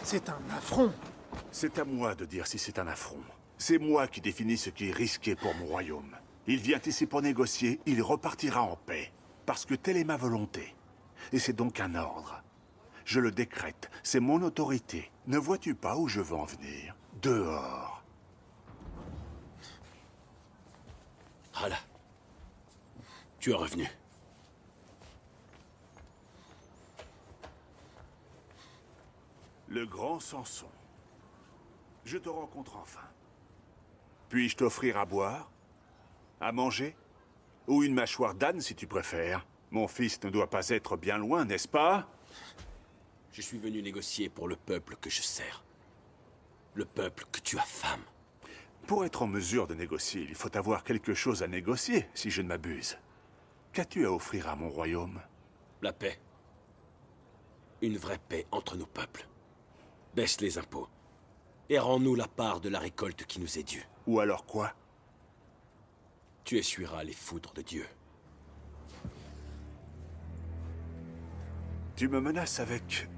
C'est un affront. C'est à moi de dire si c'est un affront. C'est moi qui définis ce qui est risqué pour mon royaume. Il vient ici pour négocier, il repartira en paix. Parce que telle est ma volonté. Et c'est donc un ordre. Je le décrète, c'est mon autorité. Ne vois-tu pas où je veux en venir? Dehors. Voilà. Tu es revenu. Le grand Samson. Je te rencontre enfin. Puis-je t'offrir à boire? À manger? Ou une mâchoire d'âne, si tu préfères. Mon fils ne doit pas être bien loin, n'est-ce pas? Je suis venu négocier pour le peuple que je sers. Le peuple que tu affames. Pour être en mesure de négocier, il faut avoir quelque chose à négocier, si je ne m'abuse. Qu'as-tu à offrir à mon royaume? La paix. Une vraie paix entre nos peuples. Baisse les impôts. Et rends-nous la part de la récolte qui nous est due. Ou alors quoi? Tu essuieras les foudres de Dieu. Tu me menaces avec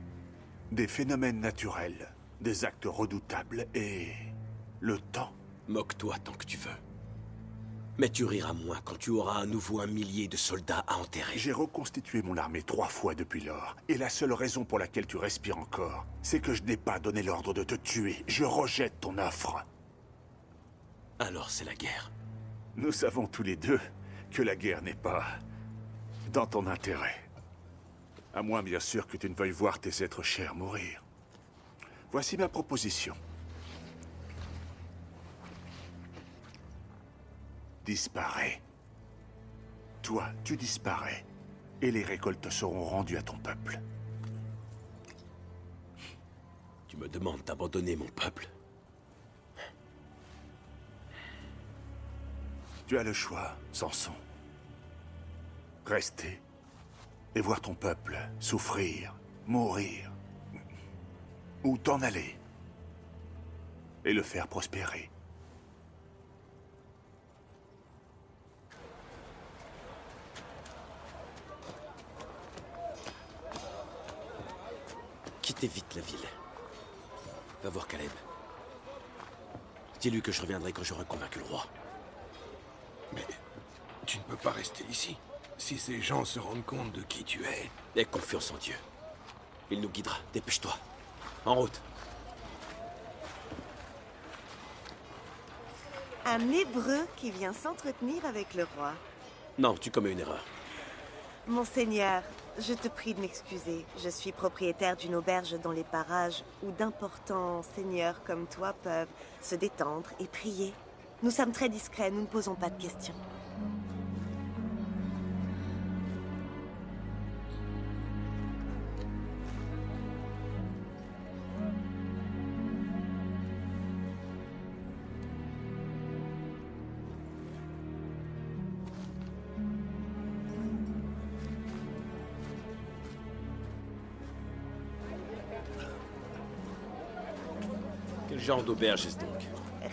des phénomènes naturels, des actes redoutables et le temps. Moque-toi tant que tu veux. Mais tu riras moins quand tu auras à nouveau 1 millier de soldats à enterrer. J'ai reconstitué mon armée 3 fois depuis lors. Et la seule raison pour laquelle tu respires encore, c'est que je n'ai pas donné l'ordre de te tuer. Je rejette ton offre. Alors c'est la guerre. Nous savons tous les deux que la guerre n'est pas dans ton intérêt. À moins, bien sûr, que tu ne veuilles voir tes êtres chers mourir. Voici ma proposition. Disparais. Toi, tu disparais. Et les récoltes seront rendues à ton peuple. Tu me demandes d'abandonner mon peuple? Tu as le choix, Samson. Rester et voir ton peuple souffrir, mourir. Ou t'en aller et le faire prospérer. Quittez vite la ville. Va voir Caleb. Dis-lui que je reviendrai quand j'aurai convaincu le roi. Mais tu ne peux pas rester ici. Si ces gens se rendent compte de qui tu es... Aie confiance en Dieu. Il nous guidera. Dépêche-toi. En route. Un Hébreu qui vient s'entretenir avec le roi. Non, tu commets une erreur. Monseigneur, je te prie de m'excuser. Je suis propriétaire d'une auberge dans les parages où d'importants seigneurs comme toi peuvent se détendre et prier. Nous sommes très discrets, nous ne posons pas de questions. Quel genre d'auberge est-ce donc?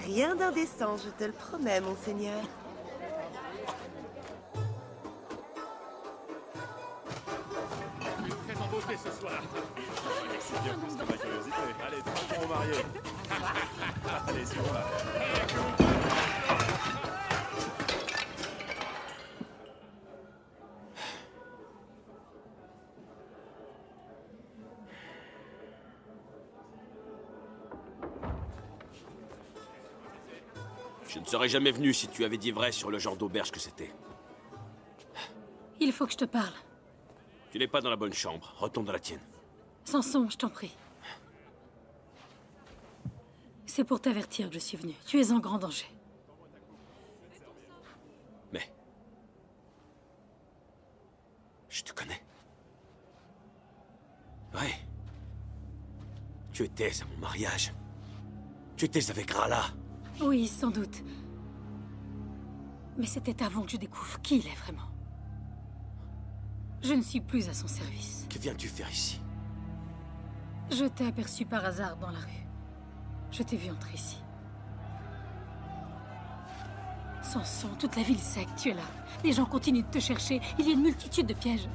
Rien d'indécent, je te le promets, monseigneur. Très en beauté ce soir. C'est bien plus que ma curiosité. Allez, trinquons au marié. Allez, c'est bon. Je ne serais jamais venu si tu avais dit vrai sur le genre d'auberge que c'était. Il faut que je te parle. Tu n'es pas dans la bonne chambre. Retourne dans la tienne. Samson, je t'en prie. C'est pour t'avertir que je suis venu. Tu es en grand danger. Mais... je te connais. Ouais. Tu étais à mon mariage. Tu étais avec Rala. Oui, sans doute. Mais c'était avant que je découvre qui il est vraiment. Je ne suis plus à son service. Que viens-tu faire ici? Je t'ai aperçu par hasard dans la rue. Je t'ai vu entrer ici. Samson, toute la ville sait que tu es là. Les gens continuent de te chercher. Il y a une multitude de pièges.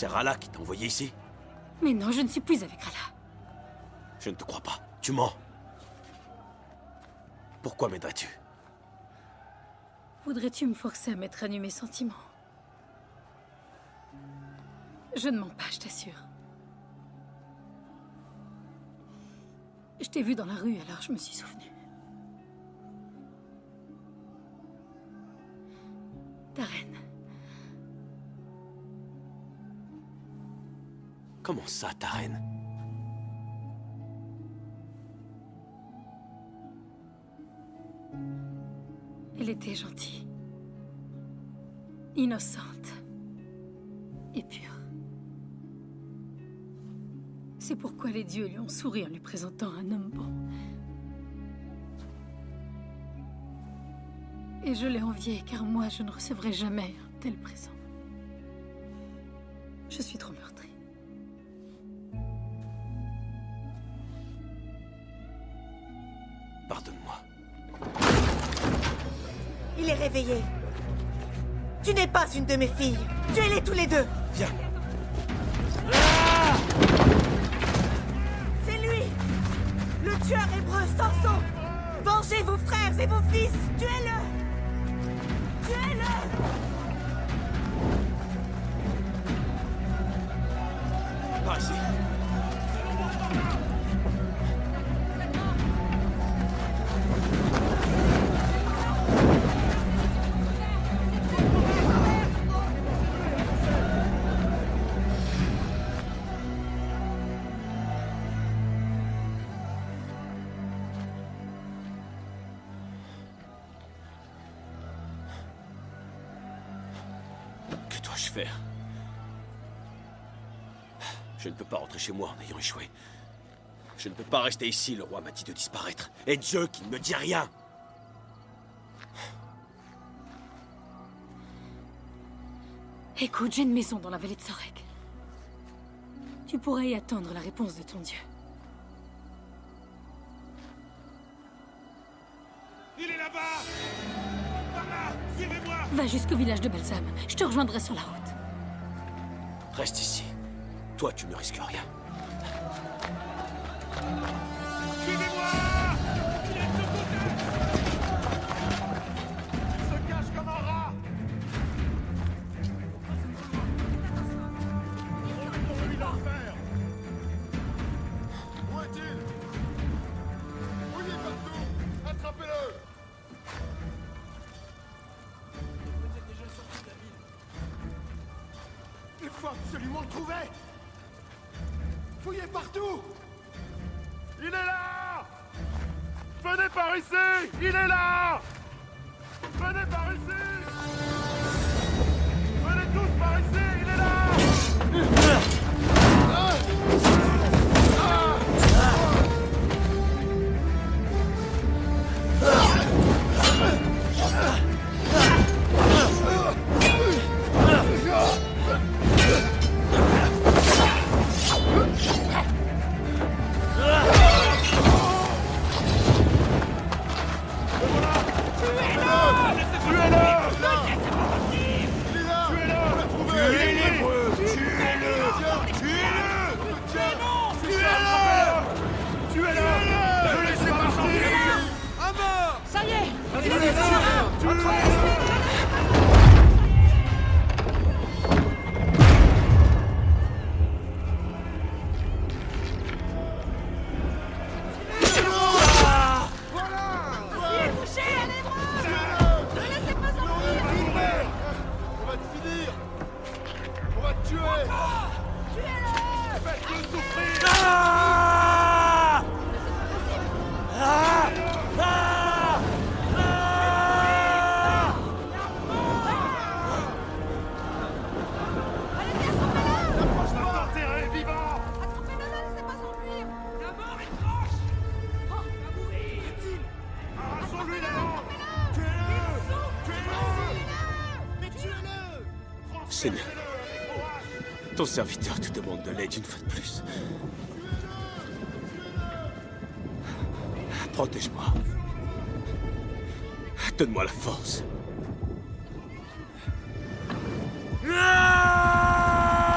C'est Rala qui t'a envoyé ici? Mais non, je ne suis plus avec Rala. Je ne te crois pas. Tu mens. Pourquoi m'aiderais-tu? Voudrais-tu me forcer à mettre à nu mes sentiments? Je ne mens pas, je t'assure. Je t'ai vu dans la rue, alors je me suis souvenu. Ta reine. Comment ça, ta reine? Elle était gentille, innocente et pure. C'est pourquoi les dieux lui ont souri en lui présentant un homme bon. Et je l'ai enviée, car moi, je ne recevrai jamais un tel présent. Je suis trop meurtrie. Pardonne-moi. Il est réveillé. Tu n'es pas une de mes filles. Tuez-les tous les deux. Viens. C'est lui. Le tueur hébreu, Samson. Vengez vos frères et vos fils. Tuez-le. Tuez-le. Par ici. Que dois-je faire? Je ne peux pas rentrer chez moi en ayant échoué. Je ne peux pas rester ici, le roi m'a dit de disparaître. Et Dieu qui ne me dit rien. Écoute, j'ai une maison dans la vallée de Sorek. Tu pourrais y attendre la réponse de ton Dieu. Il est là-bas! Par là! Suivez-moi! Va jusqu'au village de Balsam. Je te rejoindrai sur la route. Reste ici. Toi, tu ne risques rien. Suivez-moi! Il est de ce côté! Il se cache comme un rat! Celui d'enfer! Où est-il? Fouillez partout! Attrapez-le! Il faut absolument le trouver! Fouillez partout! Il est là! Venez par ici! Il est là! Venez par ici! Venez tous par ici! Il est là! Seigneur, ton serviteur te demande de l'aide une fois de plus. Protège-moi. Donne-moi la force. Ah!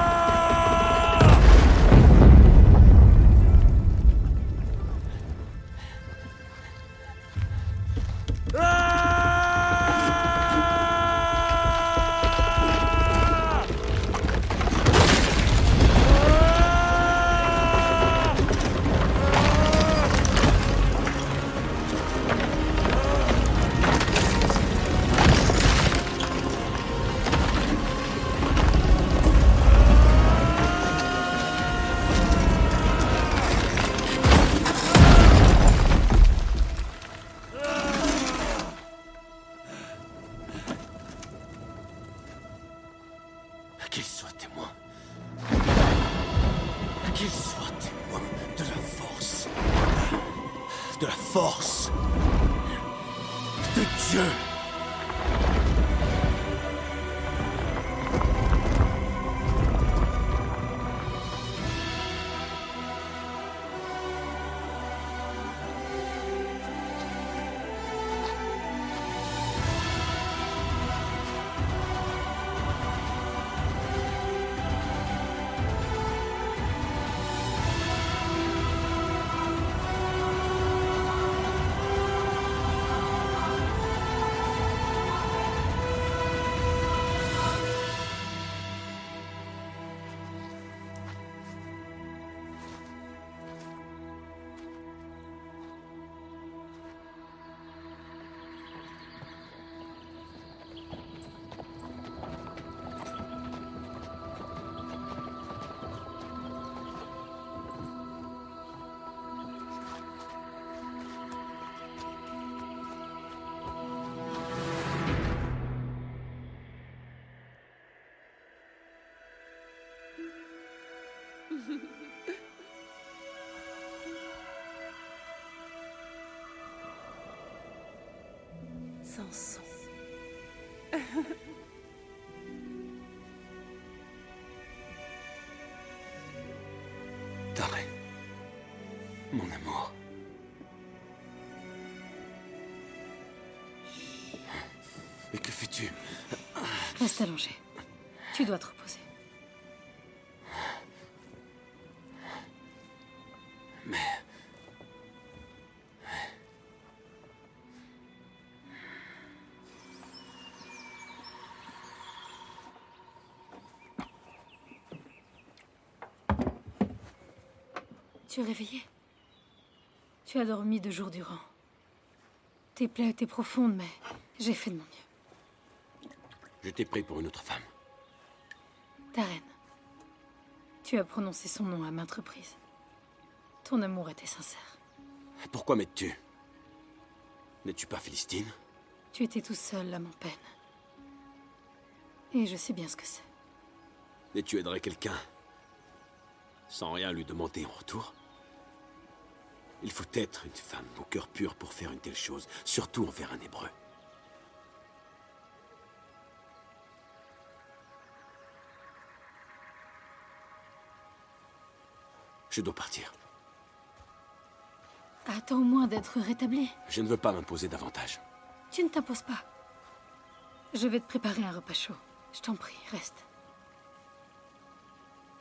de la force de Dieu. Samson. Darren, mon amour. Mais que fais-tu? Reste allongé. Tu dois te reposer. Mais... Tu es réveillé? Tu as dormi 2 jours durant. Tes plaies étaient profondes, mais j'ai fait de mon mieux. Je t'ai pris pour une autre femme. Darren, tu as prononcé son nom à maintes reprises. Ton amour était sincère. Pourquoi m'aides-tu? N'es-tu pas Philistine? Tu étais tout seul à mon peine. Et je sais bien ce que c'est. Et tu aiderais quelqu'un sans rien lui demander en retour? Il faut être une femme au cœur pur pour faire une telle chose, surtout envers un Hébreu. Je dois partir. Attends au moins d'être rétabli. Je ne veux pas m'imposer davantage. Tu ne t'imposes pas. Je vais te préparer un repas chaud. Je t'en prie, reste.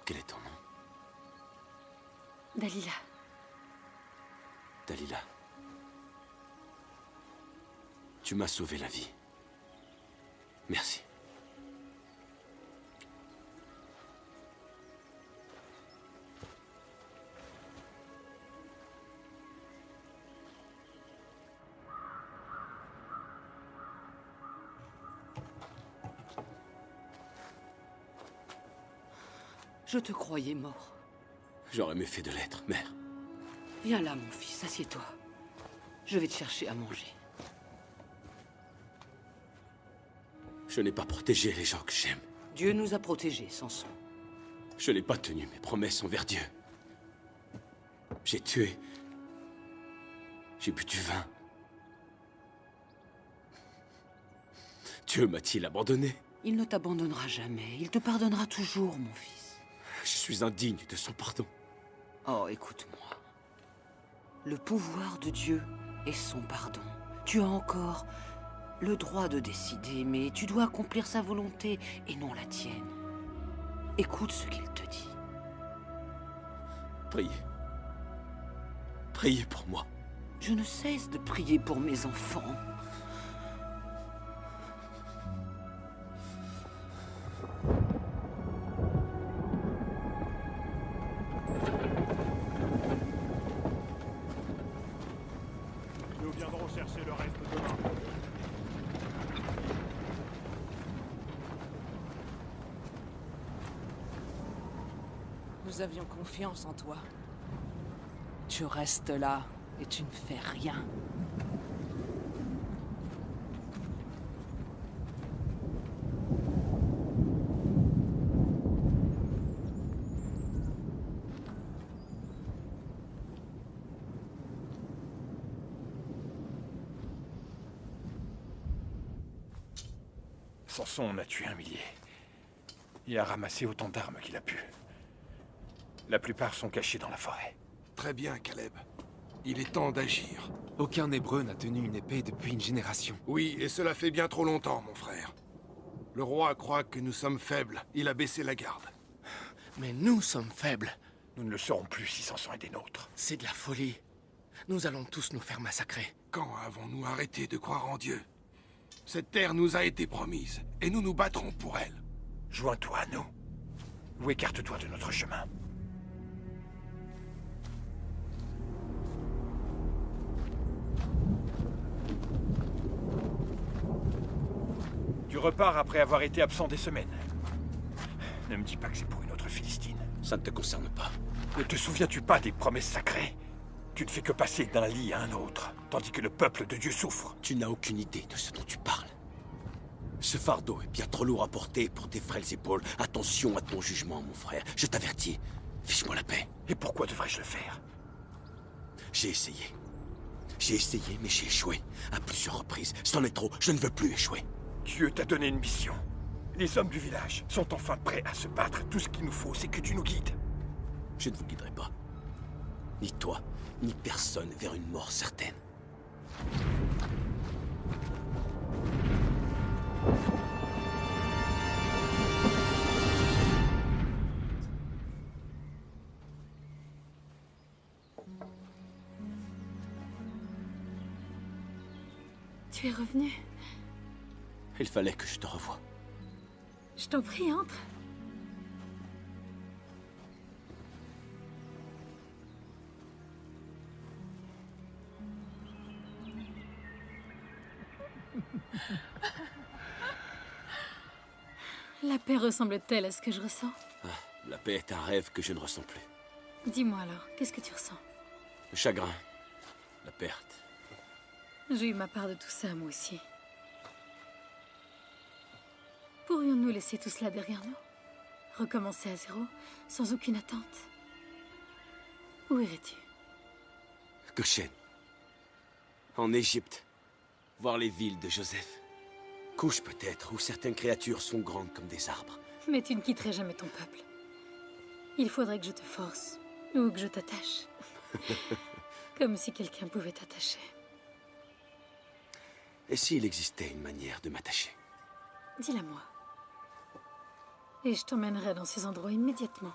Quel est ton nom? Dalila. Dalila. Tu m'as sauvé la vie. Merci. Je te croyais mort. J'aurais mieux fait de l'être, mère. Viens là, mon fils, assieds-toi. Je vais te chercher à manger. Je n'ai pas protégé les gens que j'aime. Dieu nous a protégés, Samson. Je n'ai pas tenu mes promesses envers Dieu. J'ai tué. J'ai bu du vin. Dieu m'a-t-il abandonné? Il ne t'abandonnera jamais. Il te pardonnera toujours, mon fils. Je suis indigne de son pardon. Oh, écoute-moi. Le pouvoir de Dieu est son pardon. Tu as encore le droit de décider, mais tu dois accomplir sa volonté et non la tienne. Écoute ce qu'il te dit. Priez. Priez pour moi. Je ne cesse de prier pour mes enfants. Nous viendrons chercher le reste demain. Nous avions confiance en toi. Tu restes là et tu ne fais rien. Samson en a tué un millier. Et a ramassé autant d'armes qu'il a pu. La plupart sont cachés dans la forêt. Très bien, Caleb. Il est temps d'agir. Aucun Hébreu n'a tenu une épée depuis une génération. Oui, et cela fait bien trop longtemps, mon frère. Le roi croit que nous sommes faibles. Il a baissé la garde. Mais nous sommes faibles. Nous ne le serons plus si Samson est des nôtres. C'est de la folie. Nous allons tous nous faire massacrer. Quand avons-nous arrêté de croire en Dieu? Cette terre nous a été promise, et nous nous battrons pour elle. Joins-toi à nous. Ou écarte-toi de notre chemin. Tu repars après avoir été absent des semaines. Ne me dis pas que c'est pour une autre Philistine. Ça ne te concerne pas. Ne te souviens-tu pas des promesses sacrées? Tu ne fais que passer d'un lit à un autre, tandis que le peuple de Dieu souffre. Tu n'as aucune idée de ce dont tu parles. Ce fardeau est bien trop lourd à porter pour tes frêles épaules. Attention à ton jugement, mon frère. Je t'avertis. Fiche-moi la paix. Et pourquoi devrais-je le faire? J'ai essayé. J'ai essayé, mais j'ai échoué. À plusieurs reprises. C'en est trop. Je ne veux plus échouer. Dieu t'a donné une mission. Les hommes du village sont enfin prêts à se battre. Tout ce qu'il nous faut, c'est que tu nous guides. Je ne vous guiderai pas. Ni toi, ni personne vers une mort certaine. Tu es revenu. Il fallait que je te revoie. Je t'en prie, entre. La paix ressemble-t-elle à ce que je ressens? Ah, la paix est un rêve que je ne ressens plus. Dis-moi alors, qu'est-ce que tu ressens? Le chagrin, la perte. J'ai eu ma part de tout ça, moi aussi. Pourrions-nous laisser tout cela derrière nous? Recommencer à zéro, sans aucune attente? Où irais-tu? Goshen. En Égypte. Voir les villes de Joseph. Couche peut-être, où certaines créatures sont grandes comme des arbres. Mais tu ne quitterais jamais ton peuple. Il faudrait que je te force, ou que je t'attache. Comme si quelqu'un pouvait t'attacher. Et s'il existait une manière de m'attacher? Dis-la moi. Et je t'emmènerai dans ces endroits immédiatement.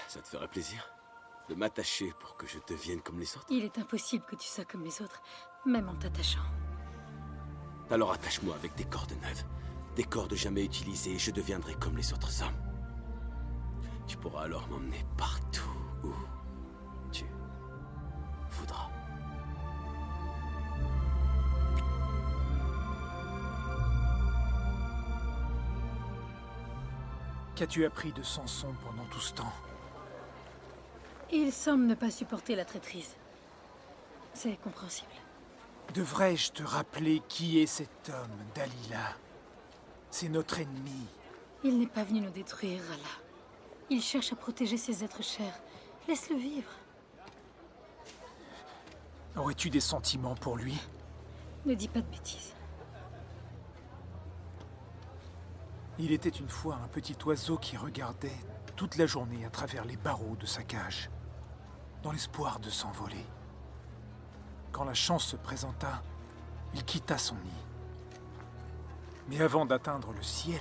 Ça te ferait plaisir? De m'attacher pour que je devienne comme les autres? Il est impossible que tu sois comme les autres, même en t'attachant. Alors attache-moi avec des cordes neuves. Des cordes jamais utilisées et je deviendrai comme les autres hommes. Tu pourras alors m'emmener partout où tu voudras. Qu'as-tu appris de Samson pendant tout ce temps? Il semble ne pas supporter la traîtrise. C'est compréhensible. Devrais-je te rappeler qui est cet homme, Dalila? C'est notre ennemi. Il n'est pas venu nous détruire, Allah. Il cherche à protéger ses êtres chers. Laisse-le vivre. Aurais-tu des sentiments pour lui? Ne dis pas de bêtises. Il était une fois un petit oiseau qui regardait toute la journée à travers les barreaux de sa cage, dans l'espoir de s'envoler. Quand la chance se présenta, il quitta son nid. Mais avant d'atteindre le ciel,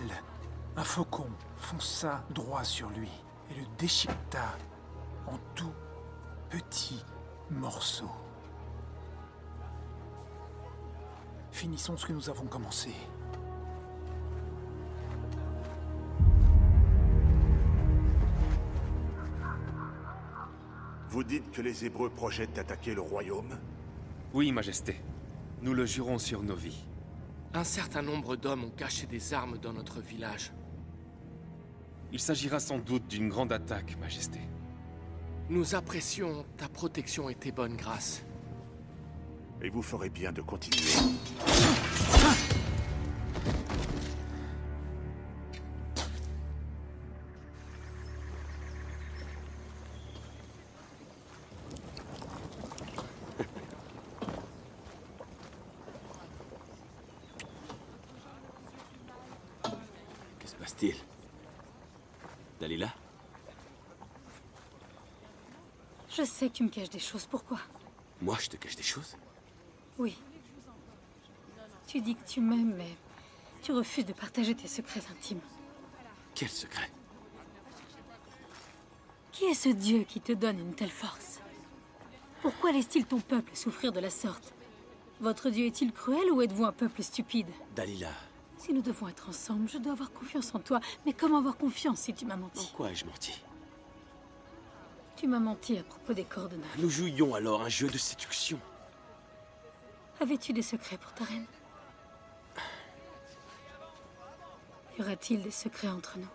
un faucon fonça droit sur lui et le déchiqueta en tout petits morceaux. Finissons ce que nous avons commencé. Vous dites que les Hébreux projettent d'attaquer le royaume? Oui, Majesté. Nous le jurons sur nos vies. Un certain nombre d'hommes ont caché des armes dans notre village. Il s'agira sans doute d'une grande attaque, Majesté. Nous apprécions ta protection et tes bonnes grâces. Et vous ferez bien de continuer. passe-t-il? Dalila? Je sais que tu me caches des choses, pourquoi? Moi, je te cache des choses? Oui. Tu dis que tu m'aimes, mais tu refuses de partager tes secrets intimes. Quel secret? Qui est ce Dieu qui te donne une telle force? Pourquoi laisse-t-il ton peuple souffrir de la sorte? Votre Dieu est-il cruel ou êtes-vous un peuple stupide? Dalila. Si nous devons être ensemble, je dois avoir confiance en toi. Mais comment avoir confiance si tu m'as menti? En quoi ai-je menti? Tu m'as menti à propos des coordonnées. Nous jouions alors un jeu de séduction. Avais-tu des secrets pour ta reine? Y aura-t-il des secrets entre nous?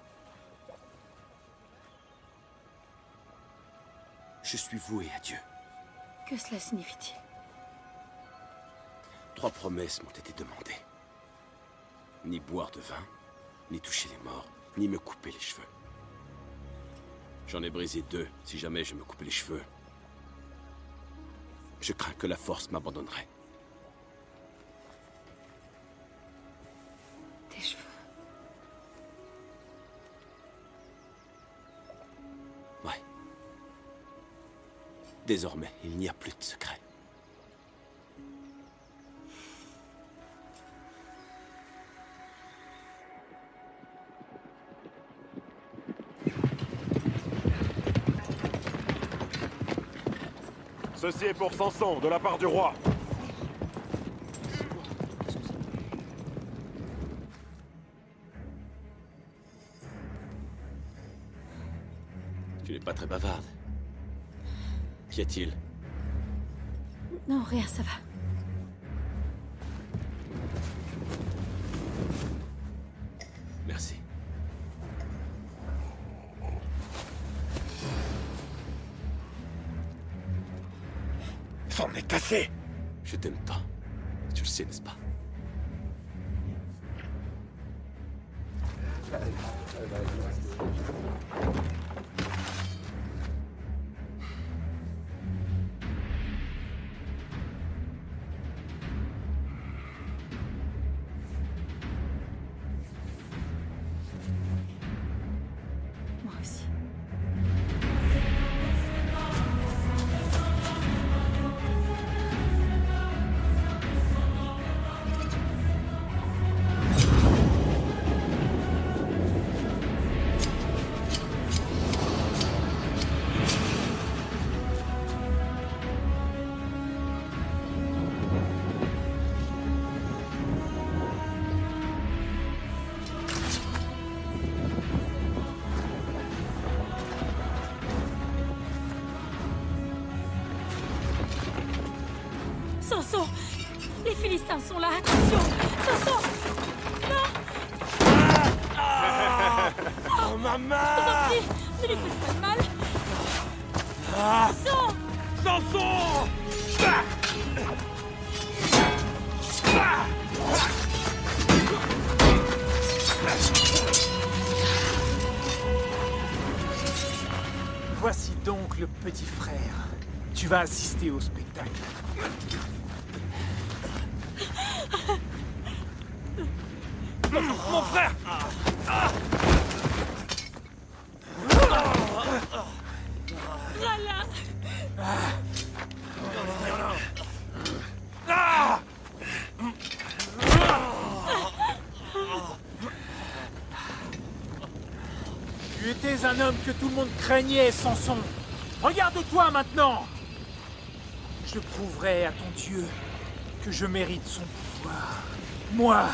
Je suis voué à Dieu. Que cela signifie-t-il? 3 promesses m'ont été demandées. Ni boire de vin, ni toucher les morts, ni me couper les cheveux. J'en ai brisé 2 si jamais je me coupais les cheveux. Je crains que la force m'abandonnerait. Tes cheveux. Ouais. Désormais, il n'y a plus de secret. Ceci est pour Samson, de la part du roi. Tu n'es pas très bavarde. Qu'y a-t-il? Non, rien, ça va. Merci. C'en est assez! Je t'aime tant. Tu le sais, n'est-ce pas? Moi aussi. Samson! Les Philistins sont là, attention! Samson! Non! Oh, ma main! Je t'en prie, ne lui faites pas de mal! Samson! Samson! Voici donc le petit frère. Tu vas assister au spectacle. Mon frère! Voilà! Tu étais un homme que tout le monde craignait, Samson. Regarde-toi maintenant! Je prouverai à ton Dieu que je mérite son pouvoir. Moi,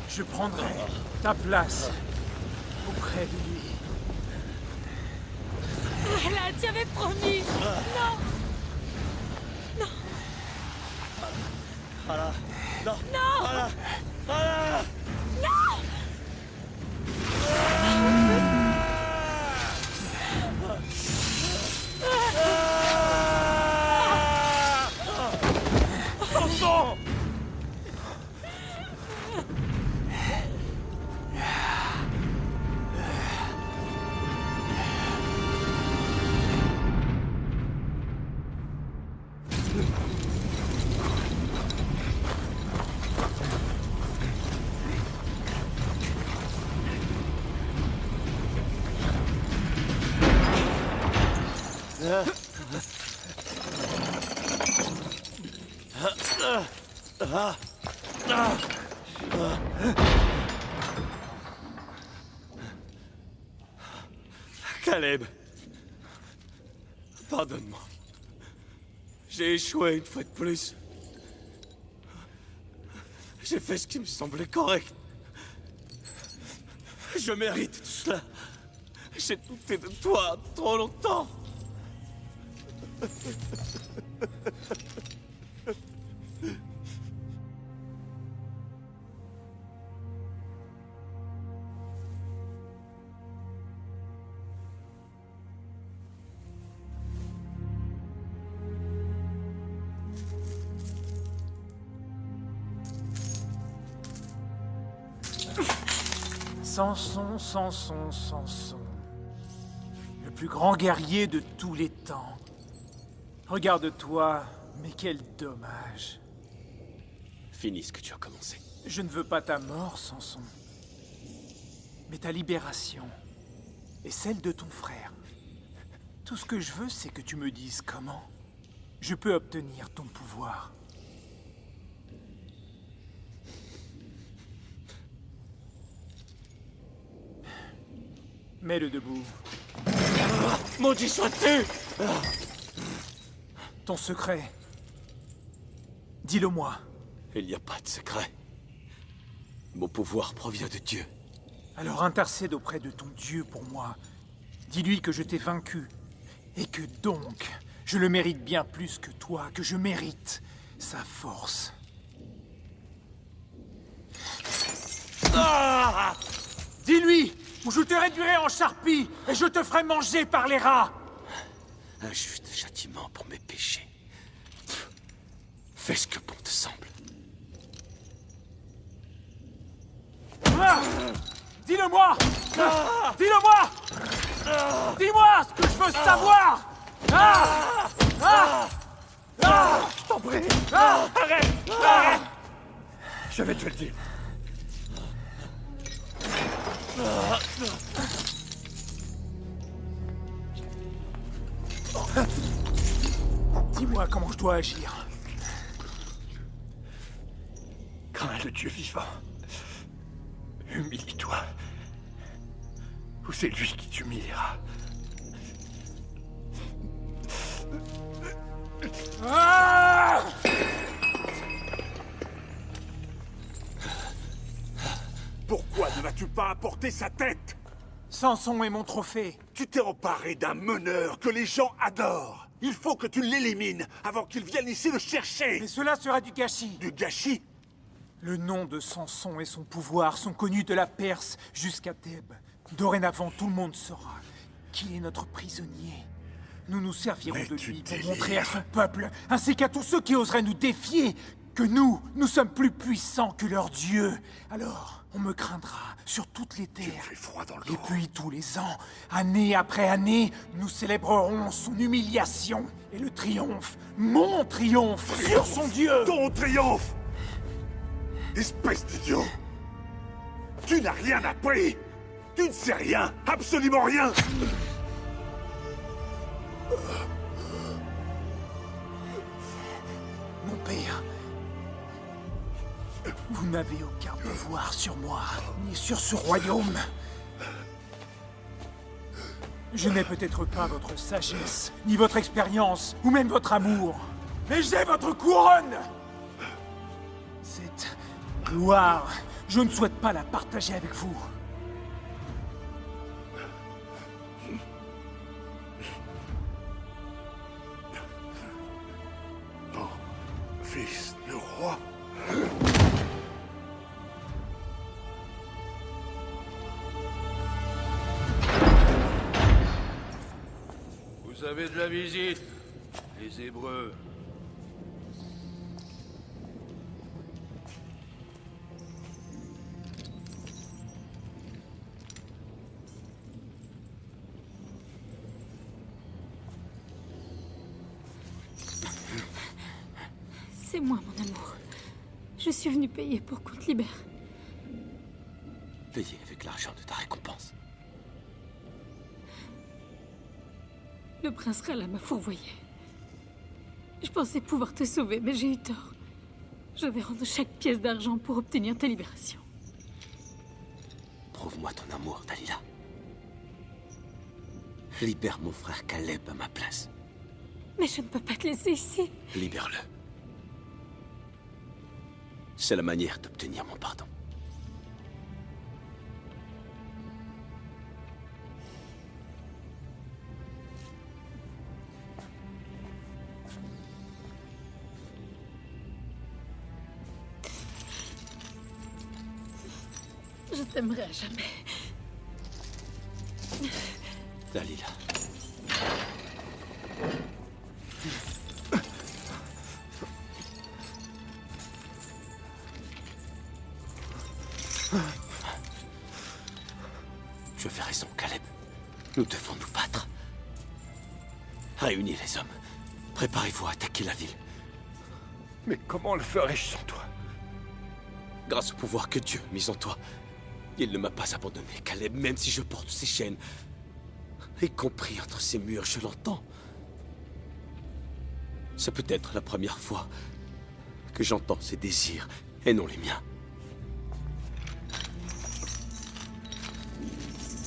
je prendrai ta place auprès de lui. Voilà, tu avais promis! Non! Non! Voilà. Non! Non! Voilà. Voilà. Non! Samson! Caleb, pardonne-moi. J'ai échoué une fois de plus. J'ai fait ce qui me semblait correct. Je mérite tout cela. J'ai douté de toi trop longtemps. Samson, Samson, Samson. Le plus grand guerrier de tous les temps. Regarde-toi, mais quel dommage. Finis ce que tu as commencé. Je ne veux pas ta mort, Samson. Mais ta libération. Et celle de ton frère. Tout ce que je veux, c'est que tu me dises comment je peux obtenir ton pouvoir. Mets-le debout. Maudit sois-tu! Ton secret. Dis-le-moi. Il n'y a pas de secret. Mon pouvoir provient de Dieu. Alors intercède auprès de ton Dieu pour moi. Dis-lui que je t'ai vaincu. Et que donc, je le mérite bien plus que toi, que je mérite sa force. Ah! Dis-lui, ou je te réduirai en charpie, et je te ferai manger par les rats. Un juste châtiment pour mes péchés. Fais ce que bon te semble. Ah! Dis-le-moi! Ah! Dis-le-moi! Ah! Dis-moi ce que je veux savoir! Ah! Ah! Ah! Je t'en prie! Ah! Arrête! Arrête! Je vais te le dire. Dis-moi comment je dois agir. Crains le Dieu vivant. Humilie-toi. Ou c'est lui qui t'humiliera. Ah! Pourquoi ne vas-tu pas apporter sa tête? Samson est mon trophée. Tu t'es emparé d'un meneur que les gens adorent. Il faut que tu l'élimines avant qu'il vienne ici le chercher. Mais cela sera du gâchis. Du gâchis? Le nom de Samson et son pouvoir sont connus de la Perse jusqu'à Thèbes. Dorénavant, tout le monde saura qu'il est notre prisonnier. Nous nous servirons de lui pour montrer à son peuple, ainsi qu'à tous ceux qui oseraient nous défier, que nous sommes plus puissants que leur Dieu. Alors, on me craindra sur toutes les terres. Et puis, tous les ans, année après année, nous célébrerons son humiliation et le triomphe, mon triomphe, sur son Dieu. Ton triomphe! Espèce d'idiot! Tu n'as rien appris! Tu ne sais rien! Absolument rien! Mon père, vous n'avez aucun pouvoir sur moi, ni sur ce royaume. Je n'ai peut-être pas votre sagesse, ni votre expérience, ou même votre amour. Mais j'ai votre couronne! Cette gloire, je ne souhaite pas la partager avec vous. Fils de roi. Vous avez de la visite, les Hébreux. C'est moi, mon amour. Je suis venue payer pour qu'on te libère. Payer avec l'argent de ta récompense. Le prince Rala m'a fourvoyé. Je pensais pouvoir te sauver, mais j'ai eu tort. Je vais rendre chaque pièce d'argent pour obtenir ta libération. Prouve-moi ton amour, Dalila. Libère mon frère Caleb à ma place. Mais je ne peux pas te laisser ici. Libère-le. C'est la manière d'obtenir mon pardon. Je t'aimerai à jamais. Dalila. Tu avais raison, Caleb. Nous devons nous battre. Réunis les hommes. Préparez-vous à attaquer la ville. Mais comment le ferais-je sans toi? Grâce au pouvoir que Dieu a mis en toi, il ne m'a pas abandonné, Caleb, même si je porte ses chaînes. Y compris entre ces murs, je l'entends. C'est peut-être la première fois que j'entends ses désirs et non les miens.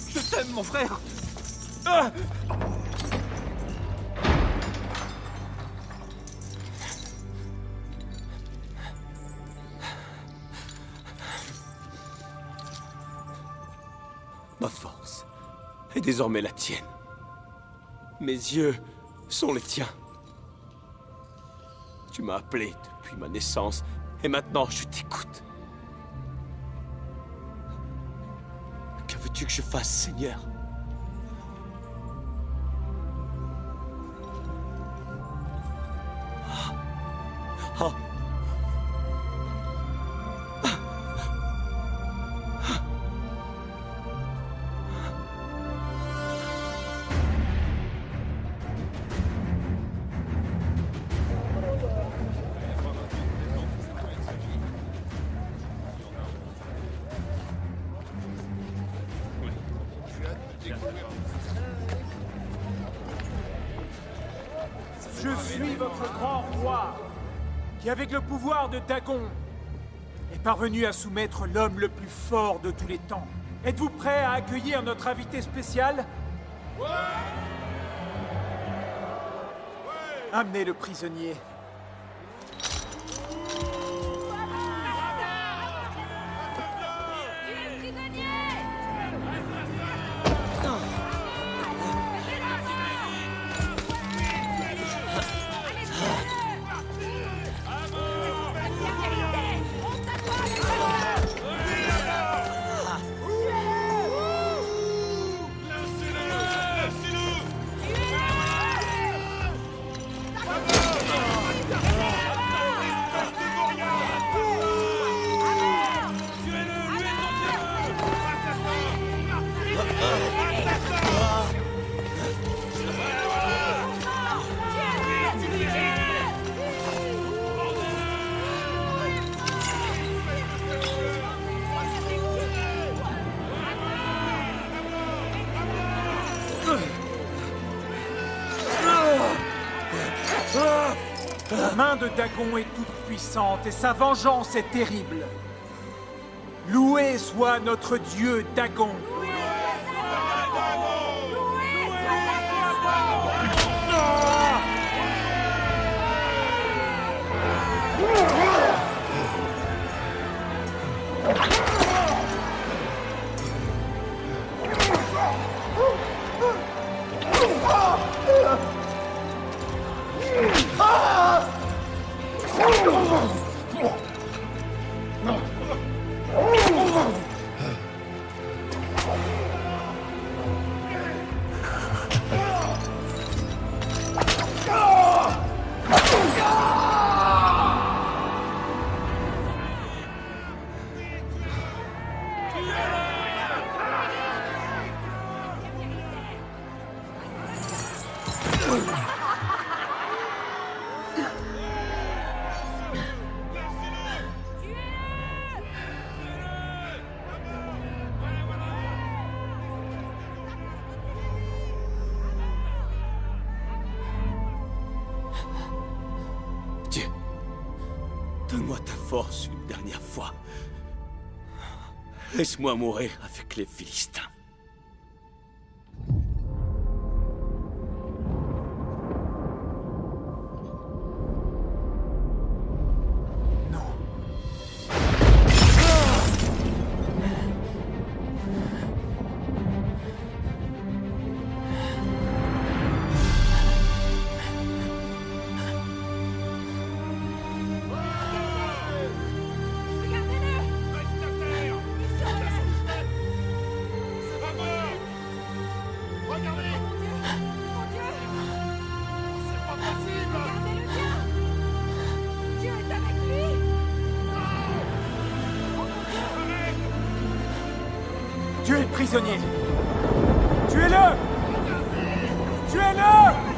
Je t'aime, mon frère. Ah! Ma force est désormais la tienne. Mes yeux sont les tiens. Tu m'as appelé depuis ma naissance, et maintenant je t'écoute. Que veux-tu que je fasse, Seigneur? Ah. Je suis votre grand roi, qui avec le pouvoir de Dagon est parvenu à soumettre l'homme le plus fort de tous les temps. Êtes-vous prêt à accueillir notre invité spécial? Ouais! Amenez le prisonnier. La main de Dagon est toute puissante et sa vengeance est terrible. Loué soit notre dieu Dagon. Donne-moi ta force une dernière fois. Laisse-moi mourir avec les Philistins. Tu es le prisonnier. Tuez-le! Tuez-le!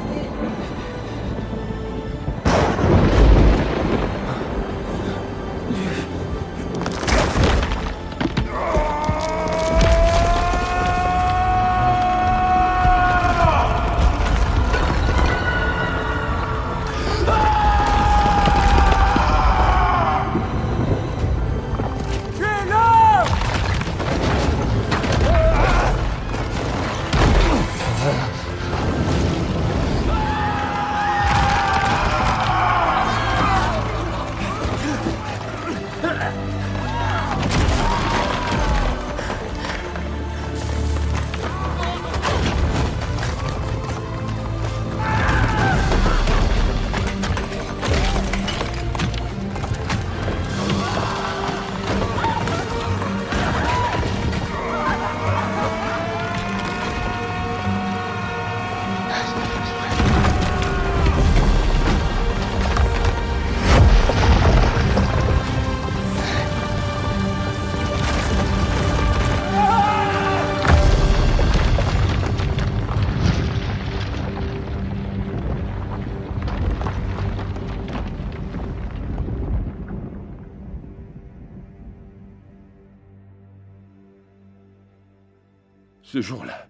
Ce jour-là,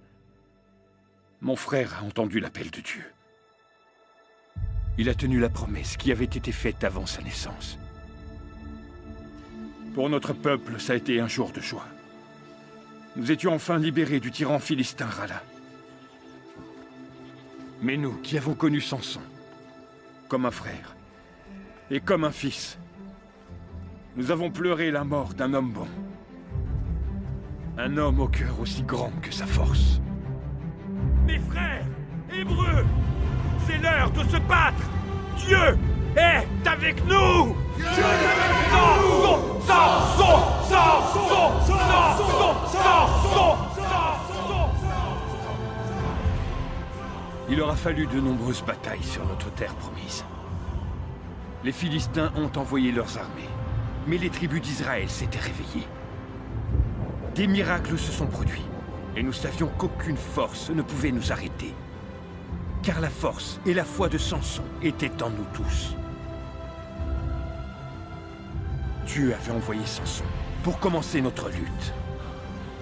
mon frère a entendu l'appel de Dieu. Il a tenu la promesse qui avait été faite avant sa naissance. Pour notre peuple, ça a été un jour de joie. Nous étions enfin libérés du tyran philistin Rala. Mais nous, qui avons connu Samson, comme un frère et comme un fils, nous avons pleuré la mort d'un homme bon. Un homme au cœur aussi grand que sa force. Mes frères, Hébreux, c'est l'heure de se battre. Dieu est avec nous. Dieu est avec nous. Il aura fallu de nombreuses batailles sur notre terre promise. Les Philistins ont envoyé leurs armées, mais les tribus d'Israël s'étaient réveillées. Des miracles se sont produits, et nous savions qu'aucune force ne pouvait nous arrêter. Car la force et la foi de Samson étaient en nous tous. Dieu avait envoyé Samson pour commencer notre lutte.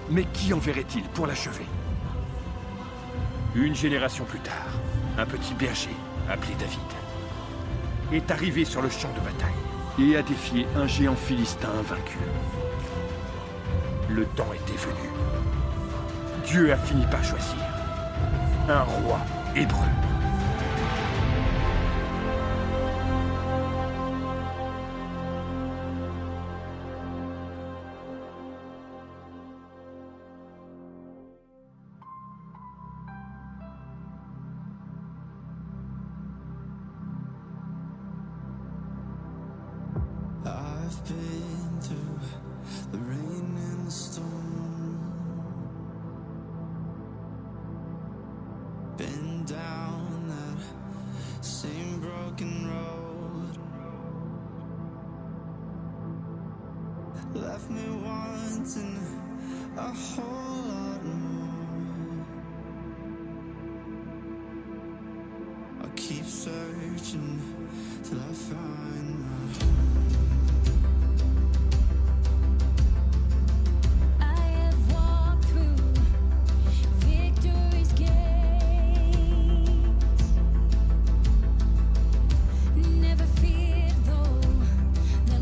Mais qui enverrait-il pour l'achever? Une génération plus tard, un petit berger, appelé David, est arrivé sur le champ de bataille et a défié un géant philistin invaincu. Le temps était venu. Dieu a fini par choisir un roi hébreu. I've been through the rain and the storm, been down that same broken road, left me wanting a whole lot more. I'll keep searching till I find my Never feared though the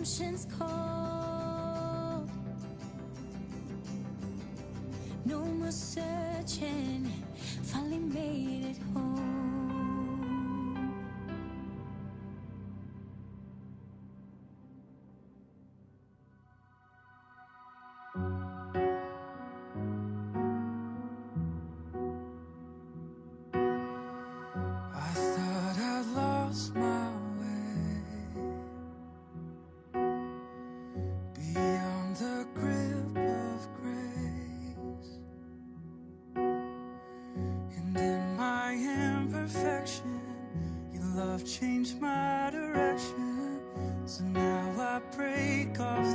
redemption's call. No more searching, finally made it home. I thought I'd lost my way, beyond the grip of grace, and in my imperfection, your love changed my direction. So now I break off